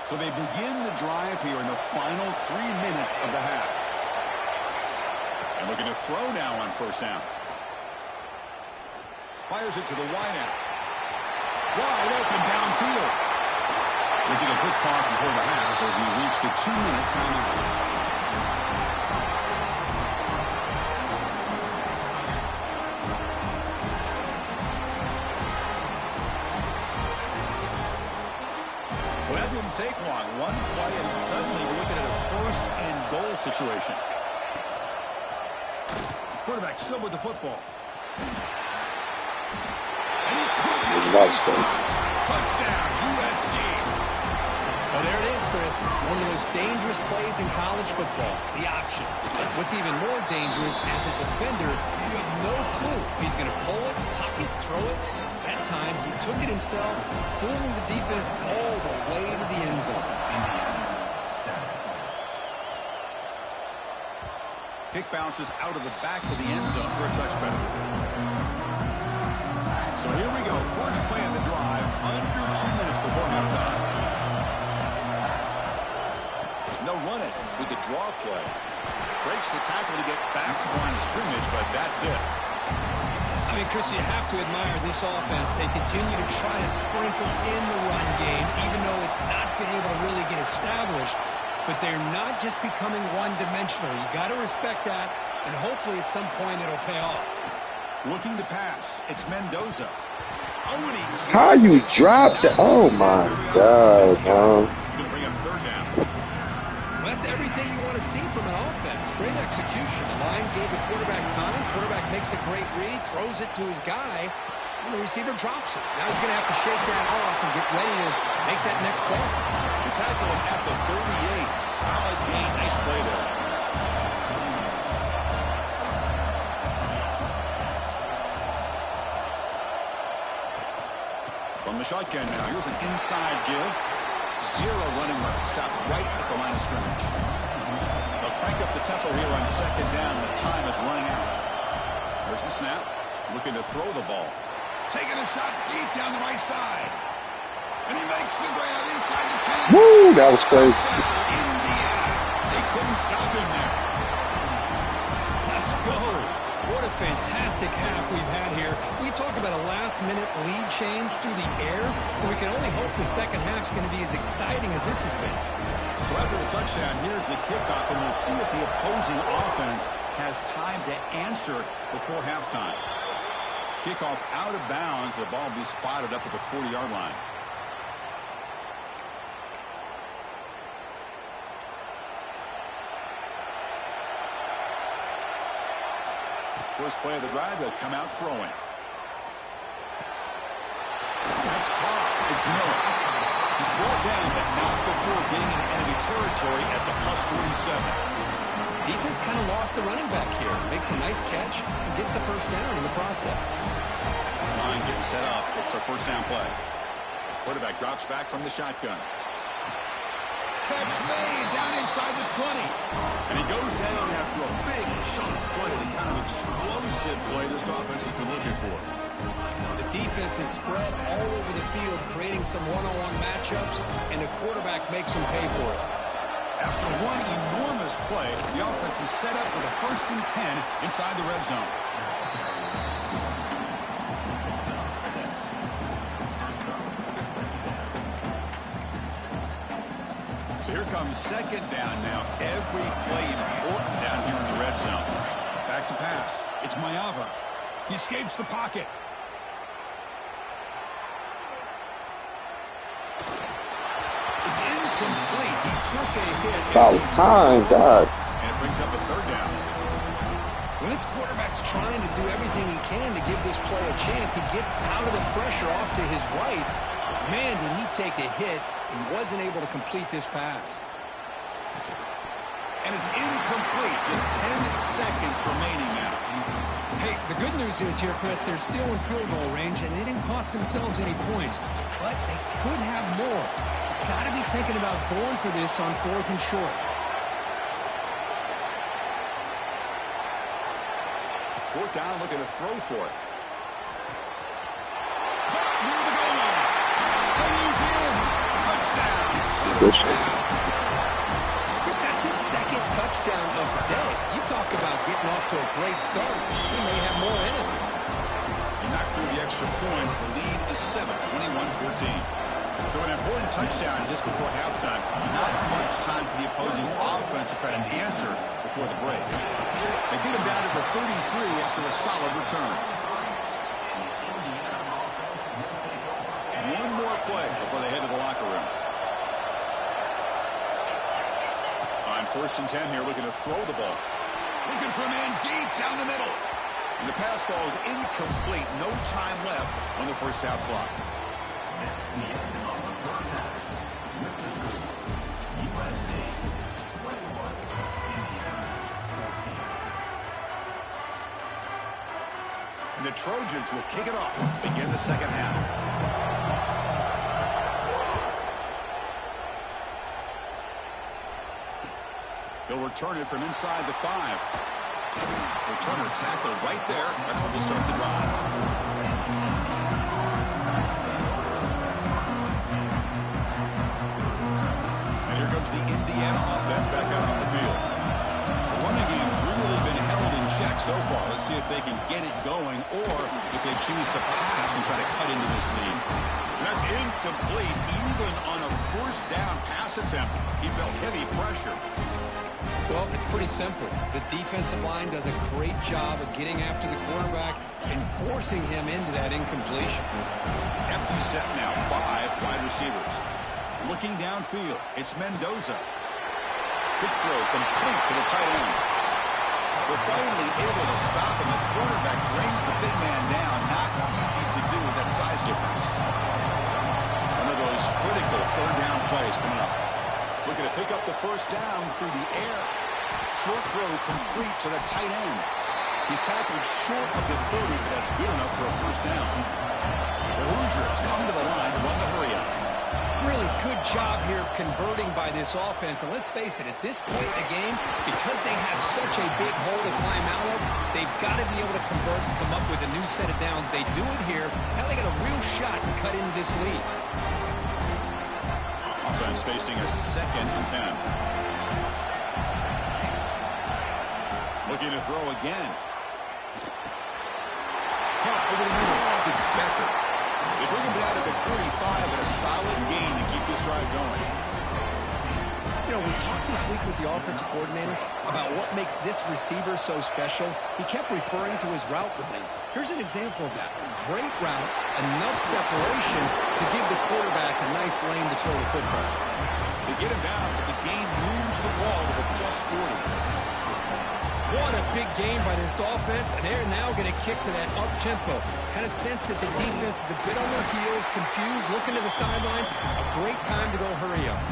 So they begin the drive here in the final 3 minutes of the half. And looking to throw now on first down. Fires it to the wideout. Wide open downfield. We'll take a quick pause before the half as we reach the 2-minute timeout. Well, that didn't take long. One play, and suddenly we're looking at a first-and-goal situation. Quarterback still with the football. And he couldn't. Touchdown, USC. Well, there it is, Chris. One of the most dangerous plays in college football, the option. What's even more dangerous, as a defender, you have no clue if he's going to pull it, tuck it, throw it. That time, he took it himself, fooling the defense all the way to the end zone. Kick bounces out of the back of the end zone for a touchback. So here we go. First play of the drive, under 2 minutes before halftime. No running with the draw play. Breaks the tackle to get back to the line of scrimmage, but that's it. I mean, Chris, you have to admire this offense. They continue to try to sprinkle in the run game, even though it's not been able to really get established. But they're not just becoming one-dimensional. You got to respect that, and hopefully at some point it'll pay off. Looking to pass. It's Mendoza. How you dropped it? Oh, my God, man. He's going to bring up third down. Well, that's everything you want to see from an offense. Great execution. The line gave the quarterback time. Quarterback makes a great read, throws it to his guy, and the receiver drops it. Now he's going to have to shake that off and get ready to make that next play. They tackle him at the 38. Solid gain. Nice play there. From the shotgun now, here's an inside give. Zero running room. Stop right at the line of scrimmage. They'll crank up the tempo here on second down. The time is running out. There's the snap. Looking to throw the ball. Taking a shot deep down the right side. And he makes the grab inside the 10. Woo, that was crazy. Indiana. They couldn't stop him there. Let's go. What a fantastic half we've had here. We talk about a last-minute lead change through the air, but we can only hope the second half's going to be as exciting as this has been. So after the touchdown, here's the kickoff, and we'll see if the opposing offense has time to answer before halftime. Kickoff out of bounds. The ball will be spotted up at the 40-yard line. First play of the drive, they'll come out throwing. That's caught. It's Miller. He's brought down, but not before getting into enemy territory at the +47. Defense kind of lost the running back here. Makes a nice catch and gets the first down in the process. This line getting set up. It's a first down play. Quarterback drops back from the shotgun. Catch made down inside the 20. And he goes down after a big chunk play, the kind of explosive play this offense has been looking for. The defense is spread all over the field, creating some one-on-one matchups, and the quarterback makes them pay for it. After one enormous play, the offense is set up with a 1st and 10 inside the red zone. So here comes second down now. Every play important down here in the red zone. Back to pass. It's Mayava. He escapes the pocket. It's incomplete. He took a hit. About time, God. And it brings up a third down. When this quarterback's trying to do everything he can to give this play a chance, he gets out of the pressure off to his right. Man, did he take a hit and wasn't able to complete this pass. And it's incomplete. Just 10 seconds remaining now. Hey, the good news is here, Chris, they're still in field goal range, and they didn't cost themselves any points. But they could have more. Got to be thinking about going for this on 4th and short. 4th down, looking to throw for it. Caught near the goal line. He's in. Touchdown. Chris, that's his 2nd touchdown of the day. You talk about getting off to a great start. He may have more in him. He knocked through the extra point. The lead is 7, 21-14. So an important touchdown just before halftime. Not much time for the opposing offense to try to answer before the break. They get him down to the 33 after a solid return. One more play before they head to the locker room. On 1st and 10 here, looking to throw the ball. Looking for a man deep down the middle. And the pass falls incomplete. No time left on the first half clock. And the Trojans will kick it off to begin the second half. They'll return it from inside the 5. Returner tackle right there. That's where they'll start the drive. And here comes the Indiana offense back out on the field. The running game's really been held in check so far. Let's see if they can get it going or if they choose to pass and try to cut into this lead. And that's incomplete. Even on a 1st down pass attempt, he felt heavy pressure. Well, it's pretty simple. The defensive line does a great job of getting after the quarterback and forcing him into that incompletion. Empty set now, 5 wide receivers. Looking downfield, it's Mendoza. Quick throw complete to the tight end. They're finally able to stop him. The quarterback brings the big man down. Not easy to do with that size difference. One of those critical 3rd down plays coming up. Looking to pick up the 1st down through the air. Short throw complete to the tight end. He's tackled short of the 30, but that's good enough for a 1st down. The Hoosiers come to the line to run the hurry up. Really good job here of converting by this offense. And let's face it, at this point in the game, because they have such a big hole to climb out of, they've got to be able to convert and come up with a new set of downs. They do it here. Now they got a real shot to cut into this lead. Offense facing a 2nd and 10. Looking to throw again. Caught over the middle. It's Becker. They bring him down to the 45 and a solid gain to keep this drive going. You know, we talked this week with the offensive coordinator about what makes this receiver so special. He kept referring to his route running. Here's an example of that. Great route, enough separation to give the quarterback a nice lane to throw the football. They get him down, but the gain moves the ball to the +40. What a big game by this offense, and they're now going to kick to that up-tempo. Kind of sense that the defense is a bit on their heels, confused, looking to the sidelines. A great time to go hurry up.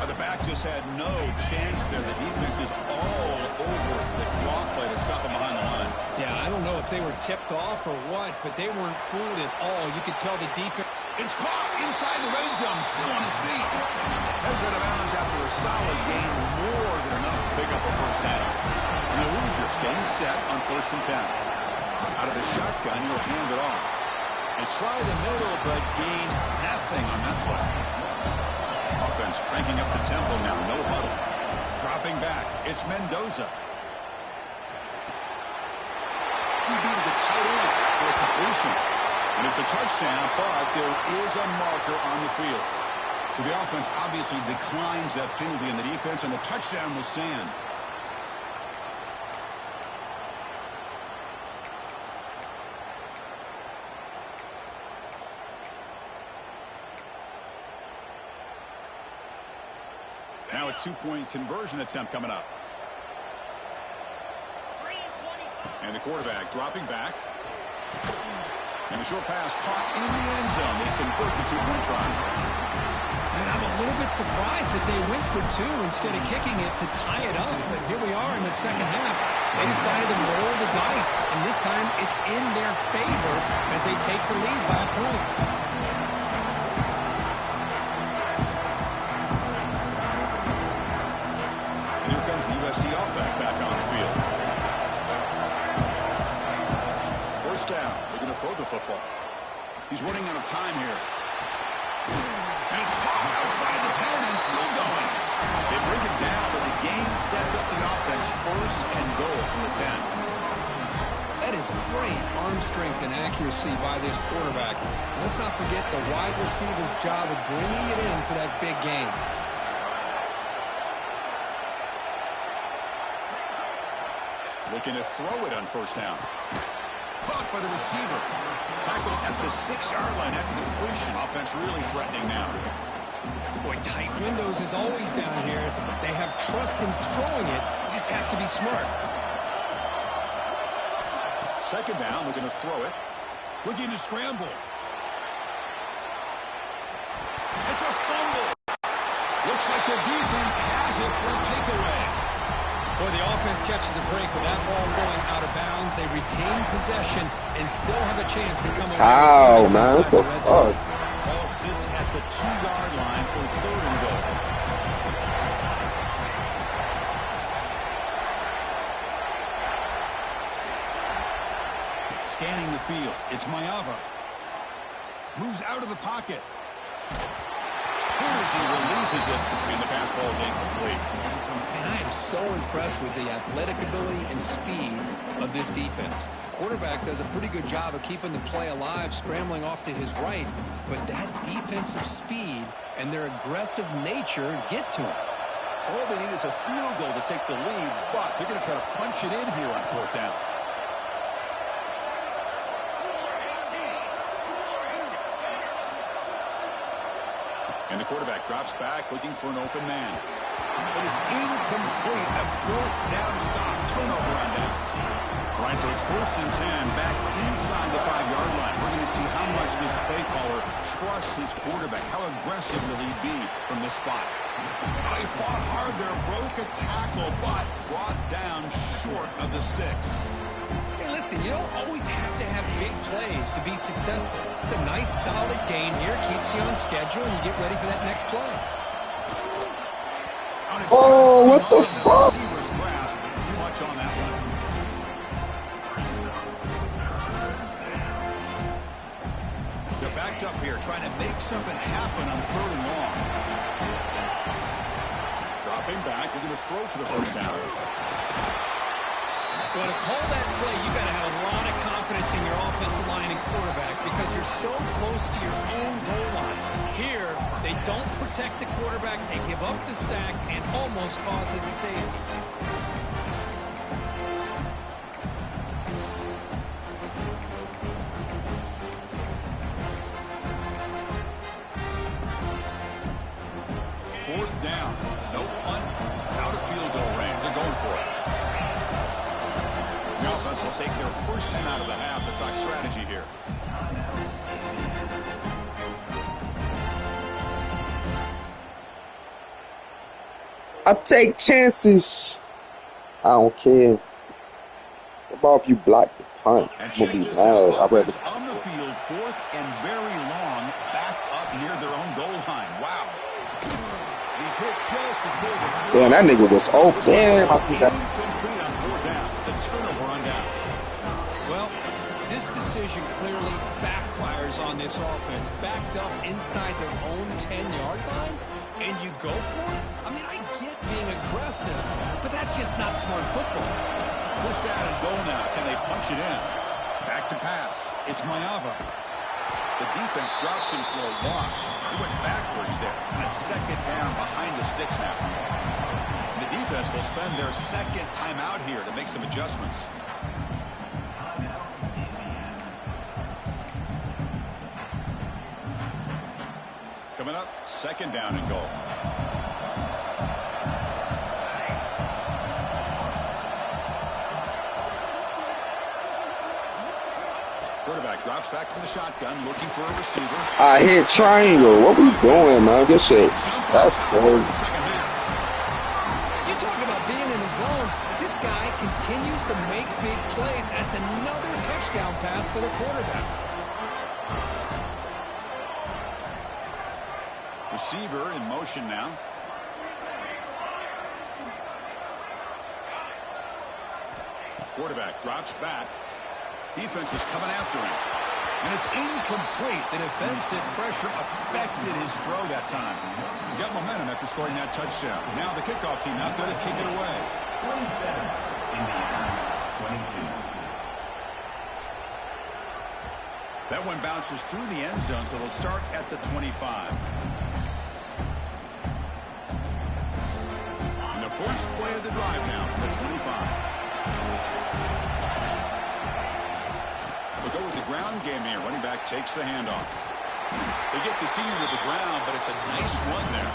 The back just had no chance there. The defense is all over the draw play to stop him behind the line. Yeah, I don't know if they were tipped off or what, but they weren't fooled at all. You could tell the defense. It's caught inside the red zone, still on his feet. Heads out of bounds after a solid gain, more than enough to pick up a 1st down. And the Hoosiers getting set on 1st and 10. Out of the shotgun, you'll hand it off. They try the middle, but gain nothing on that play. Offense cranking up the tempo now, no huddle. Dropping back, it's Mendoza. QB to the tight end for a completion. And it's a touchdown, but there is a marker on the field. So the offense obviously declines that penalty in the defense, and the touchdown will stand. Now a 2-point conversion attempt coming up. And the quarterback dropping back. And the short pass caught in the end zone. They convert the two-point try. And I'm a little bit surprised that they went for two instead of kicking it to tie it up. But here we are in the second half. They decided to roll the dice, and this time it's in their favor as they take the lead by a point. And here comes the USC offense back on the field. First down. They're going to throw the football. He's running out of time here. And it's caught outside the 10 and still going. They bring it down, but the game sets up the offense first and goal from the 10. That is great arm strength and accuracy by this quarterback. Let's not forget the wide receiver's job of bringing it in for that big game. Looking to throw it on first down. Caught by the receiver. Tackled at the 6-yard line after the completion. Offense really threatening now. Boy, tight windows is always down here. They have trust in throwing it. You just have to be smart. Second down, looking to throw it. Looking to scramble. It's a fumble. Looks like the defense has it for a takeaway. Boy, the offense catches a break with that ball going out of bounds. They retain possession and still have a chance to come away. How, man? What the fuck? Ball sits at the 2-yard line for third and goal. Scanning the field. It's Mayava. Moves out of the pocket. Here as he releases it, and the pass ball is incomplete. And I am so impressed with the athletic ability and speed of this defense. Quarterback does a pretty good job of keeping the play alive, scrambling off to his right, but that defensive speed and their aggressive nature get to him. All they need is a field goal to take the lead, but they're going to try to punch it in here on fourth down. And the quarterback drops back, looking for an open man. But it's incomplete. A fourth down stop. Turnover on downs. Right, so it's first and 10, back inside the 5-yard line. We're going to see how much this play caller trusts his quarterback. How aggressive will he be from this spot? He fought hard there, broke a tackle, but brought down short of the sticks. Hey, listen, you don't always have to have big plays to be successful. It's a nice, solid gain here. Keeps you on schedule, and you get ready for that next play. Oh, what the fuck? Too much on that one. They're backed up here, trying to make something happen on third and long. Dropping back, they're going to throw for the first down. Well, to call that play, you got to have a lot of confidence in your offensive line and quarterback because you're so close to your own goal line. Here, they don't protect the quarterback, they give up the sack, and almost causes a safety. Fourth down, no punt, out of field goal range. They're going for it. The offense will take their first 10 out of the half. To talk strategy here. I take chances. I don't care. What about if you block the punt? I'm gonna be mad. I'd rather. On the field, fourth and very long, backed up near their own goal line. Wow. He's hit just before the. Damn, that nigga was open. Damn, I see that. Incomplete on fourth down. It's a turnover on downs. Well, this decision clearly backfires on this offense. Backed up inside their own 10-yard line, and you go for it? I mean, I get being aggressive, but that's just not smart football. First down and goal now. Can they punch it in? Back to pass. It's Mayava. The defense drops him for a loss. He went backwards there. A second down behind the sticks now. The defense will spend their second timeout here to make some adjustments. Coming up, second down and goal. Quarterback drops back from the shotgun, looking for a receiver. I hit triangle. What we doing, man? This shit, that's crazy. You talk about being in the zone. This guy continues to make big plays. That's another touchdown pass for the quarterback. Receiver in motion now. Quarterback drops back. Defense is coming after him. And it's incomplete. The defensive pressure affected his throw that time. He got momentum after scoring that touchdown. Now the kickoff team out there to kick it away. 27, Indiana, 22. That one bounces through the end zone, so they'll start at the 25. And the first play of the drive now, the 25. We'll go with the ground game here. Running back takes the handoff. They get the senior to the ground, but it's a nice run there.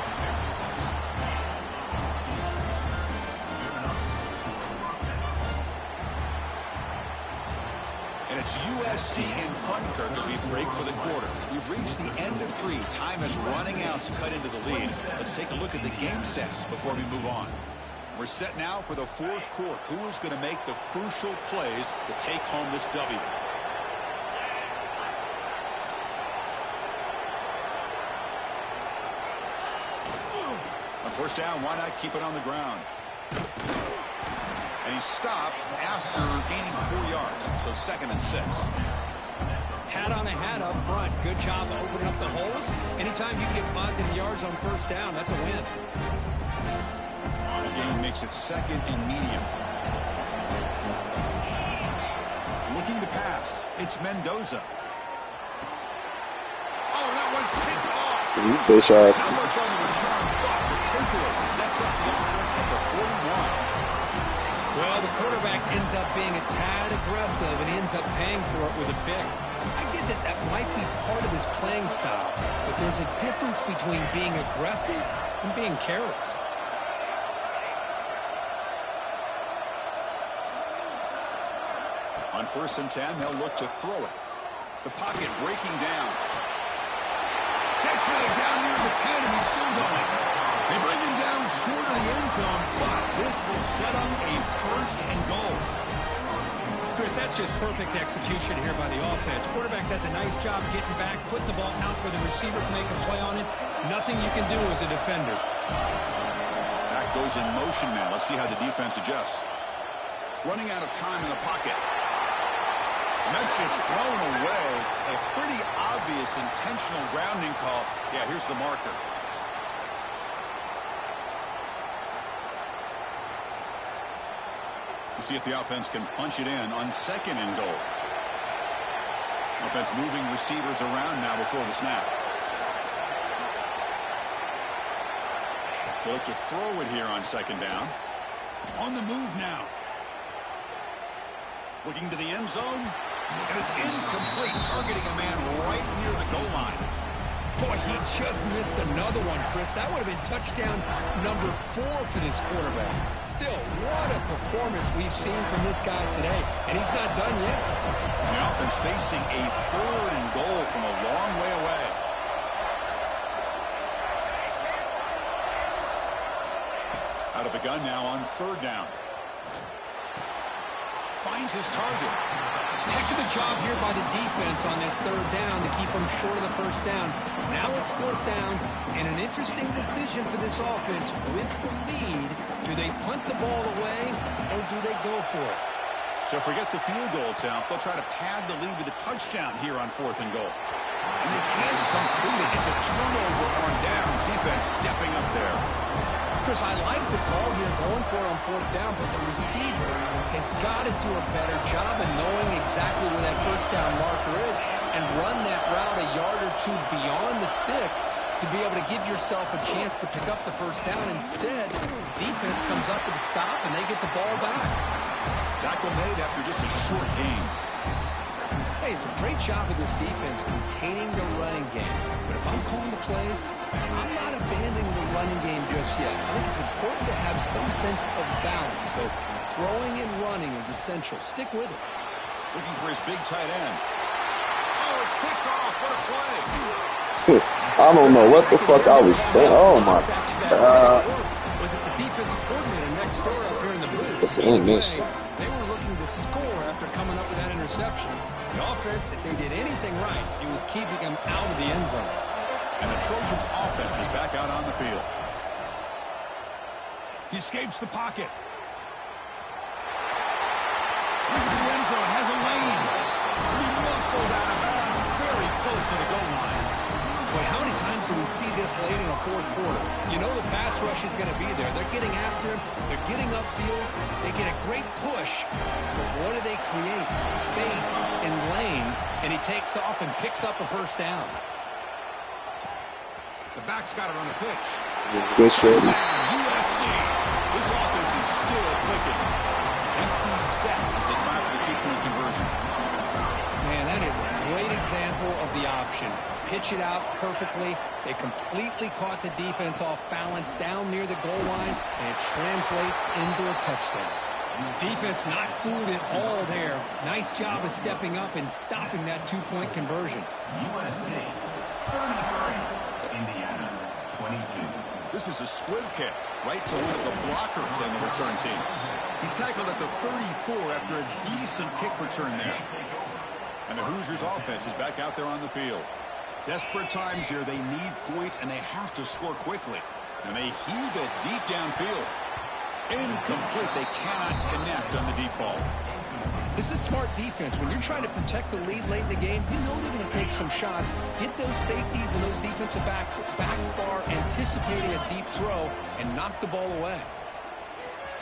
And it's USC in front, Kirk, as we break for the quarter. We've reached the end of 3. Time is running out to cut into the lead. Let's take a look at the game sets before we move on. We're set now for the fourth quarter. Who is going to make the crucial plays to take home this W? On first down, why not keep it on the ground? And he stopped after gaining 4 yards, so 2nd and 6. Hat on a hat up front. Good job opening up the holes. Anytime you get positive yards on first down, that's a win. The game makes it 2nd and medium. Looking to pass. It's Mendoza. Oh, that one's picked off. Bitch ass. Not much on the return, but the takeaway sets up the offense at the 41. Well, the quarterback ends up being a tad aggressive, and he ends up paying for it with a pick. I get that that might be part of his playing style, but there's a difference between being aggressive and being careless. On 1st and 10, they'll look to throw it. The pocket breaking down. Catch made down near the 10, and he's still going. They bring him down short of the end zone, but this will set up a 1st and goal. Chris, that's just perfect execution here by the offense. Quarterback does a nice job getting back, putting the ball out where the receiver can make a play on it. Nothing you can do as a defender. Back goes in motion now. Let's see how the defense adjusts. Running out of time in the pocket. And that's just thrown away. A pretty obvious intentional grounding call. Yeah, here's the marker. We'll see if the offense can punch it in on 2nd and goal. Offense moving receivers around now before the snap. They look to throw it here on 2nd down. On the move now. Looking to the end zone. And it's incomplete, targeting a man right near the goal line. Boy, he just missed another one, Chris. That would have been touchdown number 4 for this quarterback. Still, what a performance we've seen from this guy today. And he's not done yet. The offense facing a 3rd and goal from a long way away. Out of the gun now on 3rd down. Finds his target. Heck of a job here by the defense on this 3rd down to keep them short of the 1st down. Now it's 4th down, and an interesting decision for this offense. With the lead, do they punt the ball away, or do they go for it? So forget the field goal attempt. They'll try to pad the lead with a touchdown here on 4th and goal. And they can't complete it. It's a turnover on downs. Defense stepping up there. Chris, I like the call here going for it on 4th down, but the receiver has got to do a better job of knowing exactly where that 1st down marker is and run that route a yard or 2 beyond the sticks to be able to give yourself a chance to pick up the 1st down. Instead, defense comes up with a stop, and they get the ball back. Tackle made after just a short game. Hey, it's a great job of this defense containing the running game. But if I'm calling the plays, I'm not abandoning the running game just yet. I think it's important to have some sense of balance. So throwing and running is essential. Stick with it. Looking for his big tight end. picked off. What a play. I don't know what the fuck I was thinking. Oh my God. Was it the defensive coordinator next door up here in the booth? It's in this. They were looking to score after coming up with that interception. The offense, if they did anything right, it was keeping them out of the end zone. And the Trojans' offense is back out on the field. He escapes the pocket. Into the end zone, has a lane. He muscled out of bounds, very close to the goal line. Boy, how many times do we see this late in a fourth quarter? You know the pass rush is going to be there. They're getting after him. They're getting upfield. They get a great push. But what do they create? Space and lanes. And he takes off and picks up a first down. The back's got it on the pitch. Good shit. USC. This offense is still clicking. Empty set as they try for the two-point conversion. Man, that is a great example of the option. Pitch it out perfectly. They completely caught the defense off balance down near the goal line, and it translates into a touchdown. Defense not fooled at all there. Nice job of stepping up and stopping that two-point conversion. USC 33, Indiana 22. This is a squib kick right to one of the blockers on the return team. He's tackled at the 34 after a decent kick return there. And the Hoosiers offense is back out there on the field. Desperate times here. They need points, and they have to score quickly. And they heave it deep downfield. Incomplete. They cannot connect on the deep ball. This is smart defense. When you're trying to protect the lead late in the game, you know they're going to take some shots. Get those safeties and those defensive backs back far, anticipating a deep throw, and knock the ball away.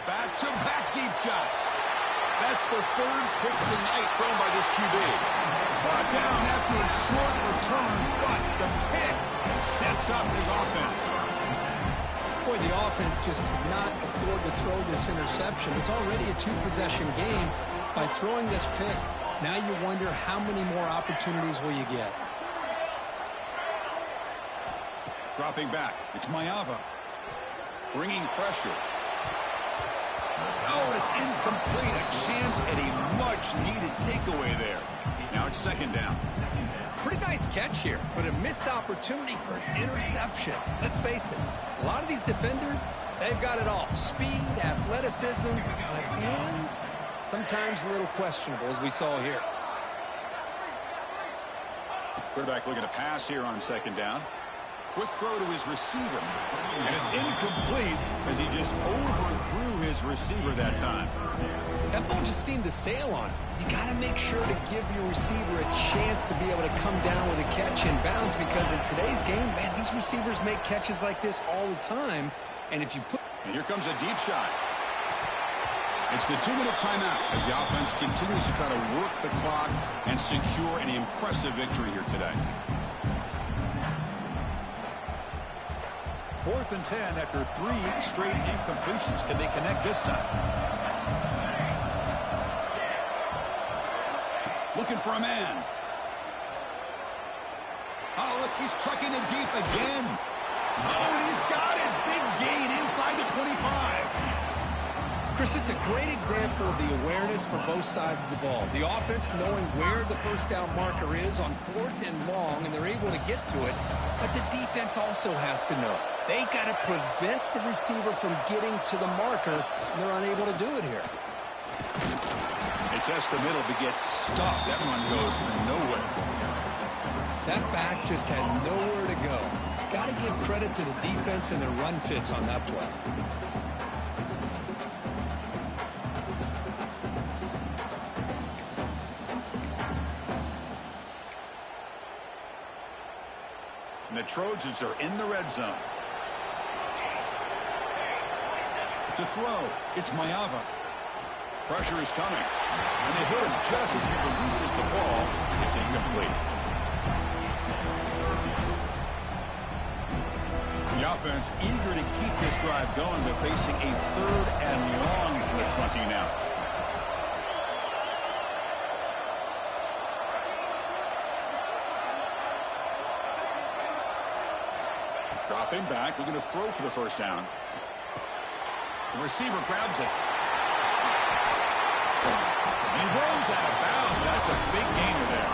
Back-to-back deep shots. That's the third pick tonight thrown by this QB. Brought down after a short return, but the pick sets up his offense. Boy, the offense just could not afford to throw this interception. It's already a two-possession game. By throwing this pick, now you wonder how many more opportunities will you get. Dropping back, it's Mayava. Bringing pressure. Oh, it's incomplete. A chance at a much-needed takeaway there. Now it's second down. Pretty nice catch here, but a missed opportunity for an interception. Let's face it, a lot of these defenders, they've got it all. Speed, athleticism, but hands, sometimes a little questionable, as we saw here. Quarterback looking to pass here on second down. Quick throw to his receiver. And it's incomplete as he just overthrew his receiver that time. That ball just seemed to sail on him. You got to make sure to give your receiver a chance to be able to come down with a catch in bounds, because in today's game, man, these receivers make catches like this all the time. And if you put... And here comes a deep shot. It's the 2-minute timeout as the offense continues to try to work the clock and secure an impressive victory here today. 4th and 10 after 3 straight incompletions. Can they connect this time? Looking for a man. Oh, look, he's trucking it deep again. Oh, and he's got it. Big gain inside the 25. Chris, this is a great example of the awareness for both sides of the ball. The offense knowing where the first down marker is on 4th and long, and they're able to get to it. But the defense also has to know. They got to prevent the receiver from getting to the marker, and they're unable to do it here. They test the middle but get stuffed. That one goes nowhere. That back just had nowhere to go. Got to give credit to the defense and their run fits on that play. And the Trojans are in the red zone. To throw, it's Mayava. Pressure is coming. And they hit him just as he releases the ball. It's incomplete. The offense eager to keep this drive going, but facing a 3rd and long from the 20 now. Dropping back, looking to throw for the first down. The receiver grabs it. And he rolls out of bounds. That's a big gainer there.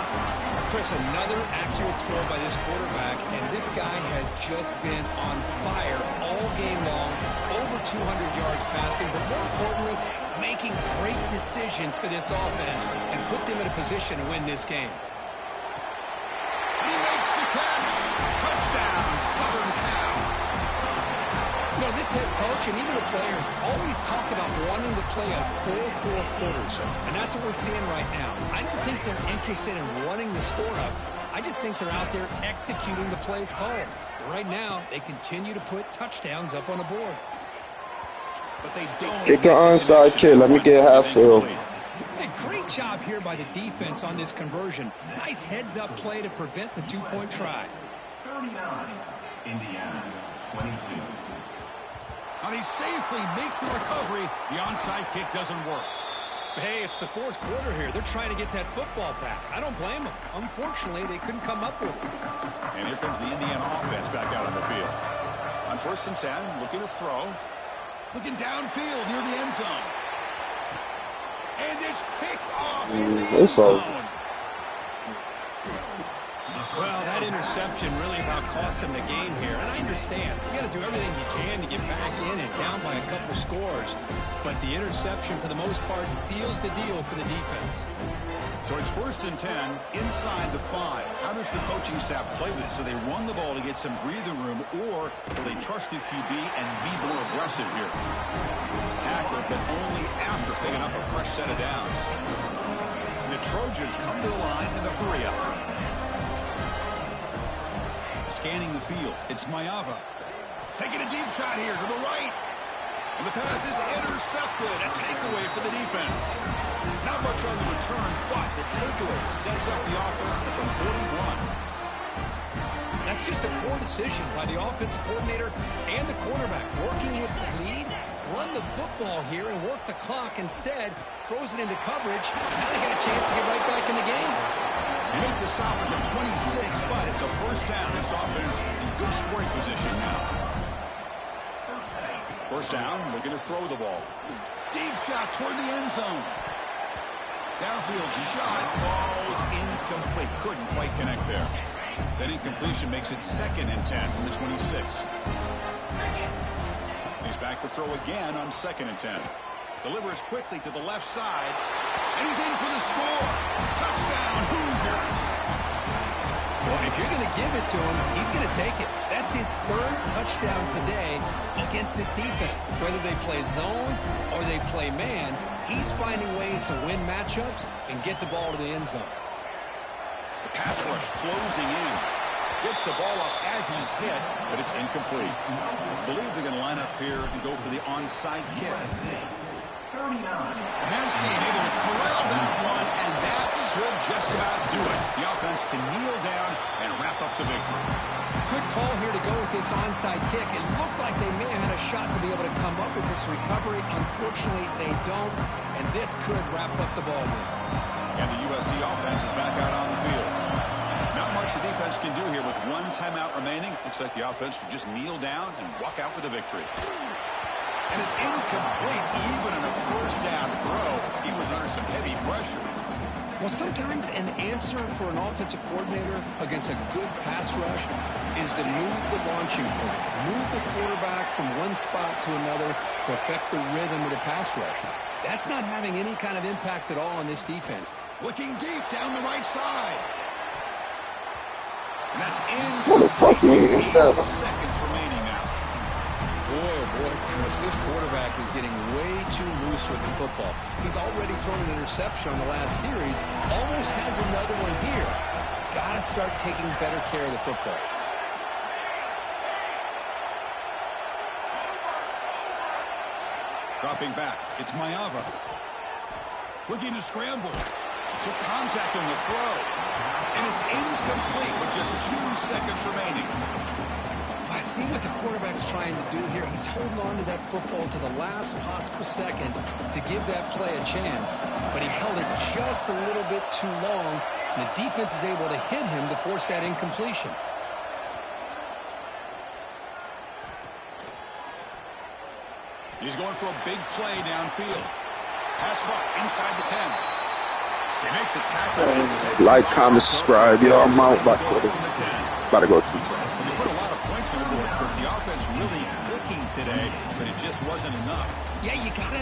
Chris, another accurate throw by this quarterback, and this guy has just been on fire all game long, over 200 yards passing, but more importantly, making great decisions for this offense and put them in a position to win this game. He makes the catch. Touchdown, Southern Cal. You know, this head coach and even the players always talk about wanting to play a full 4 quarters, and that's what we're seeing right now. I don't think they're interested in running the score up. I just think they're out there executing the plays called. And right now, they continue to put touchdowns up on the board. But they don't. Kick an onside kick. Let me get half field. A great job here by the defense on this conversion. Nice heads-up play to prevent the 2-point try. 39, Indiana, 22. Now they safely make the recovery. The onside kick doesn't work. Hey, it's the 4th quarter here. They're trying to get that football back. I don't blame them. Unfortunately, they couldn't come up with it. And here comes the Indiana offense back out on the field. On 1st and 10, looking to throw. Looking downfield near the end zone. And it's picked off in the end zone. Well, that interception really about cost him the game here. And I understand. You got to do everything you can to get back in and down by a couple scores. But the interception, for the most part, seals the deal for the defense. So it's 1st and 10 inside the 5. How does the coaching staff play with it? So they run the ball to get some breathing room, or will they trust the QB and be more aggressive here? Tackle, but only after picking up a fresh set of downs. And the Trojans come to the line in the hurry up. Scanning the field, it's Maiava. Taking a deep shot here to the right. And the pass is intercepted. A takeaway for the defense. Not much on the return, but the takeaway sets up the offense at the 41. That's just a poor decision by the offensive coordinator and the quarterback. Working with the lead, run the football here and work the clock. Instead, throws it into coverage. Now they got a chance to get right back in the game. They make the stop at the 26, but it's a 1st down. This offense in good scoring position now. 1st down, looking to throw the ball. Deep shot toward the end zone. Downfield shot falls incomplete. Couldn't quite connect there. That incompletion makes it 2nd and 10 from the 26. He's back to throw again on 2nd and 10. Delivers quickly to the left side. And he's in for the score. Touchdown, Hoosiers. Well, if you're going to give it to him, he's going to take it. That's his 3rd touchdown today against this defense. Whether they play zone or they play man, he's finding ways to win matchups and get the ball to the end zone. The pass rush closing in. Gets the ball up as he's hit, but it's incomplete. I believe they're going to line up here and go for the onside kick. Hennessy able to corral that one, and that should just about do it. The offense can kneel down and wrap up the victory. Good call here to go with this onside kick. It looked like they may have had a shot to be able to come up with this recovery. Unfortunately, they don't, and this could wrap up the ball game. And the USC offense is back out on the field. Not much the defense can do here with 1 timeout remaining. Looks like the offense could just kneel down and walk out with a victory. And it's incomplete, even in a 1st down throw. He was under some heavy pressure. Well, sometimes an answer for an offensive coordinator against a good pass rush is to move the launching point, move the quarterback from one spot to another to affect the rhythm of the pass rush. That's not having any kind of impact at all on this defense. Looking deep down the right side. And that's in. What the fuck is that? 8 seconds remaining now. Boy, Chris, this quarterback is getting way too loose with the football. He's already thrown an interception on the last series, almost has another one here. He's got to start taking better care of the football. Dropping back, it's Maiava. Looking to scramble. Took contact on the throw. And it's incomplete with just 2 seconds remaining. I see what the quarterback's trying to do here. He's holding on to that football to the last possible second to give that play a chance. But he held it just a little bit too long. And the defense is able to hit him to force that incompletion. He's going for a big play downfield. Pass caught inside the 10. They make the tackle. Like, comment, subscribe, y'all. I'm out. About to go to Put a lot of points on the board, Kurt. The offense really clicking today, but it just wasn't enough. Yeah, you got to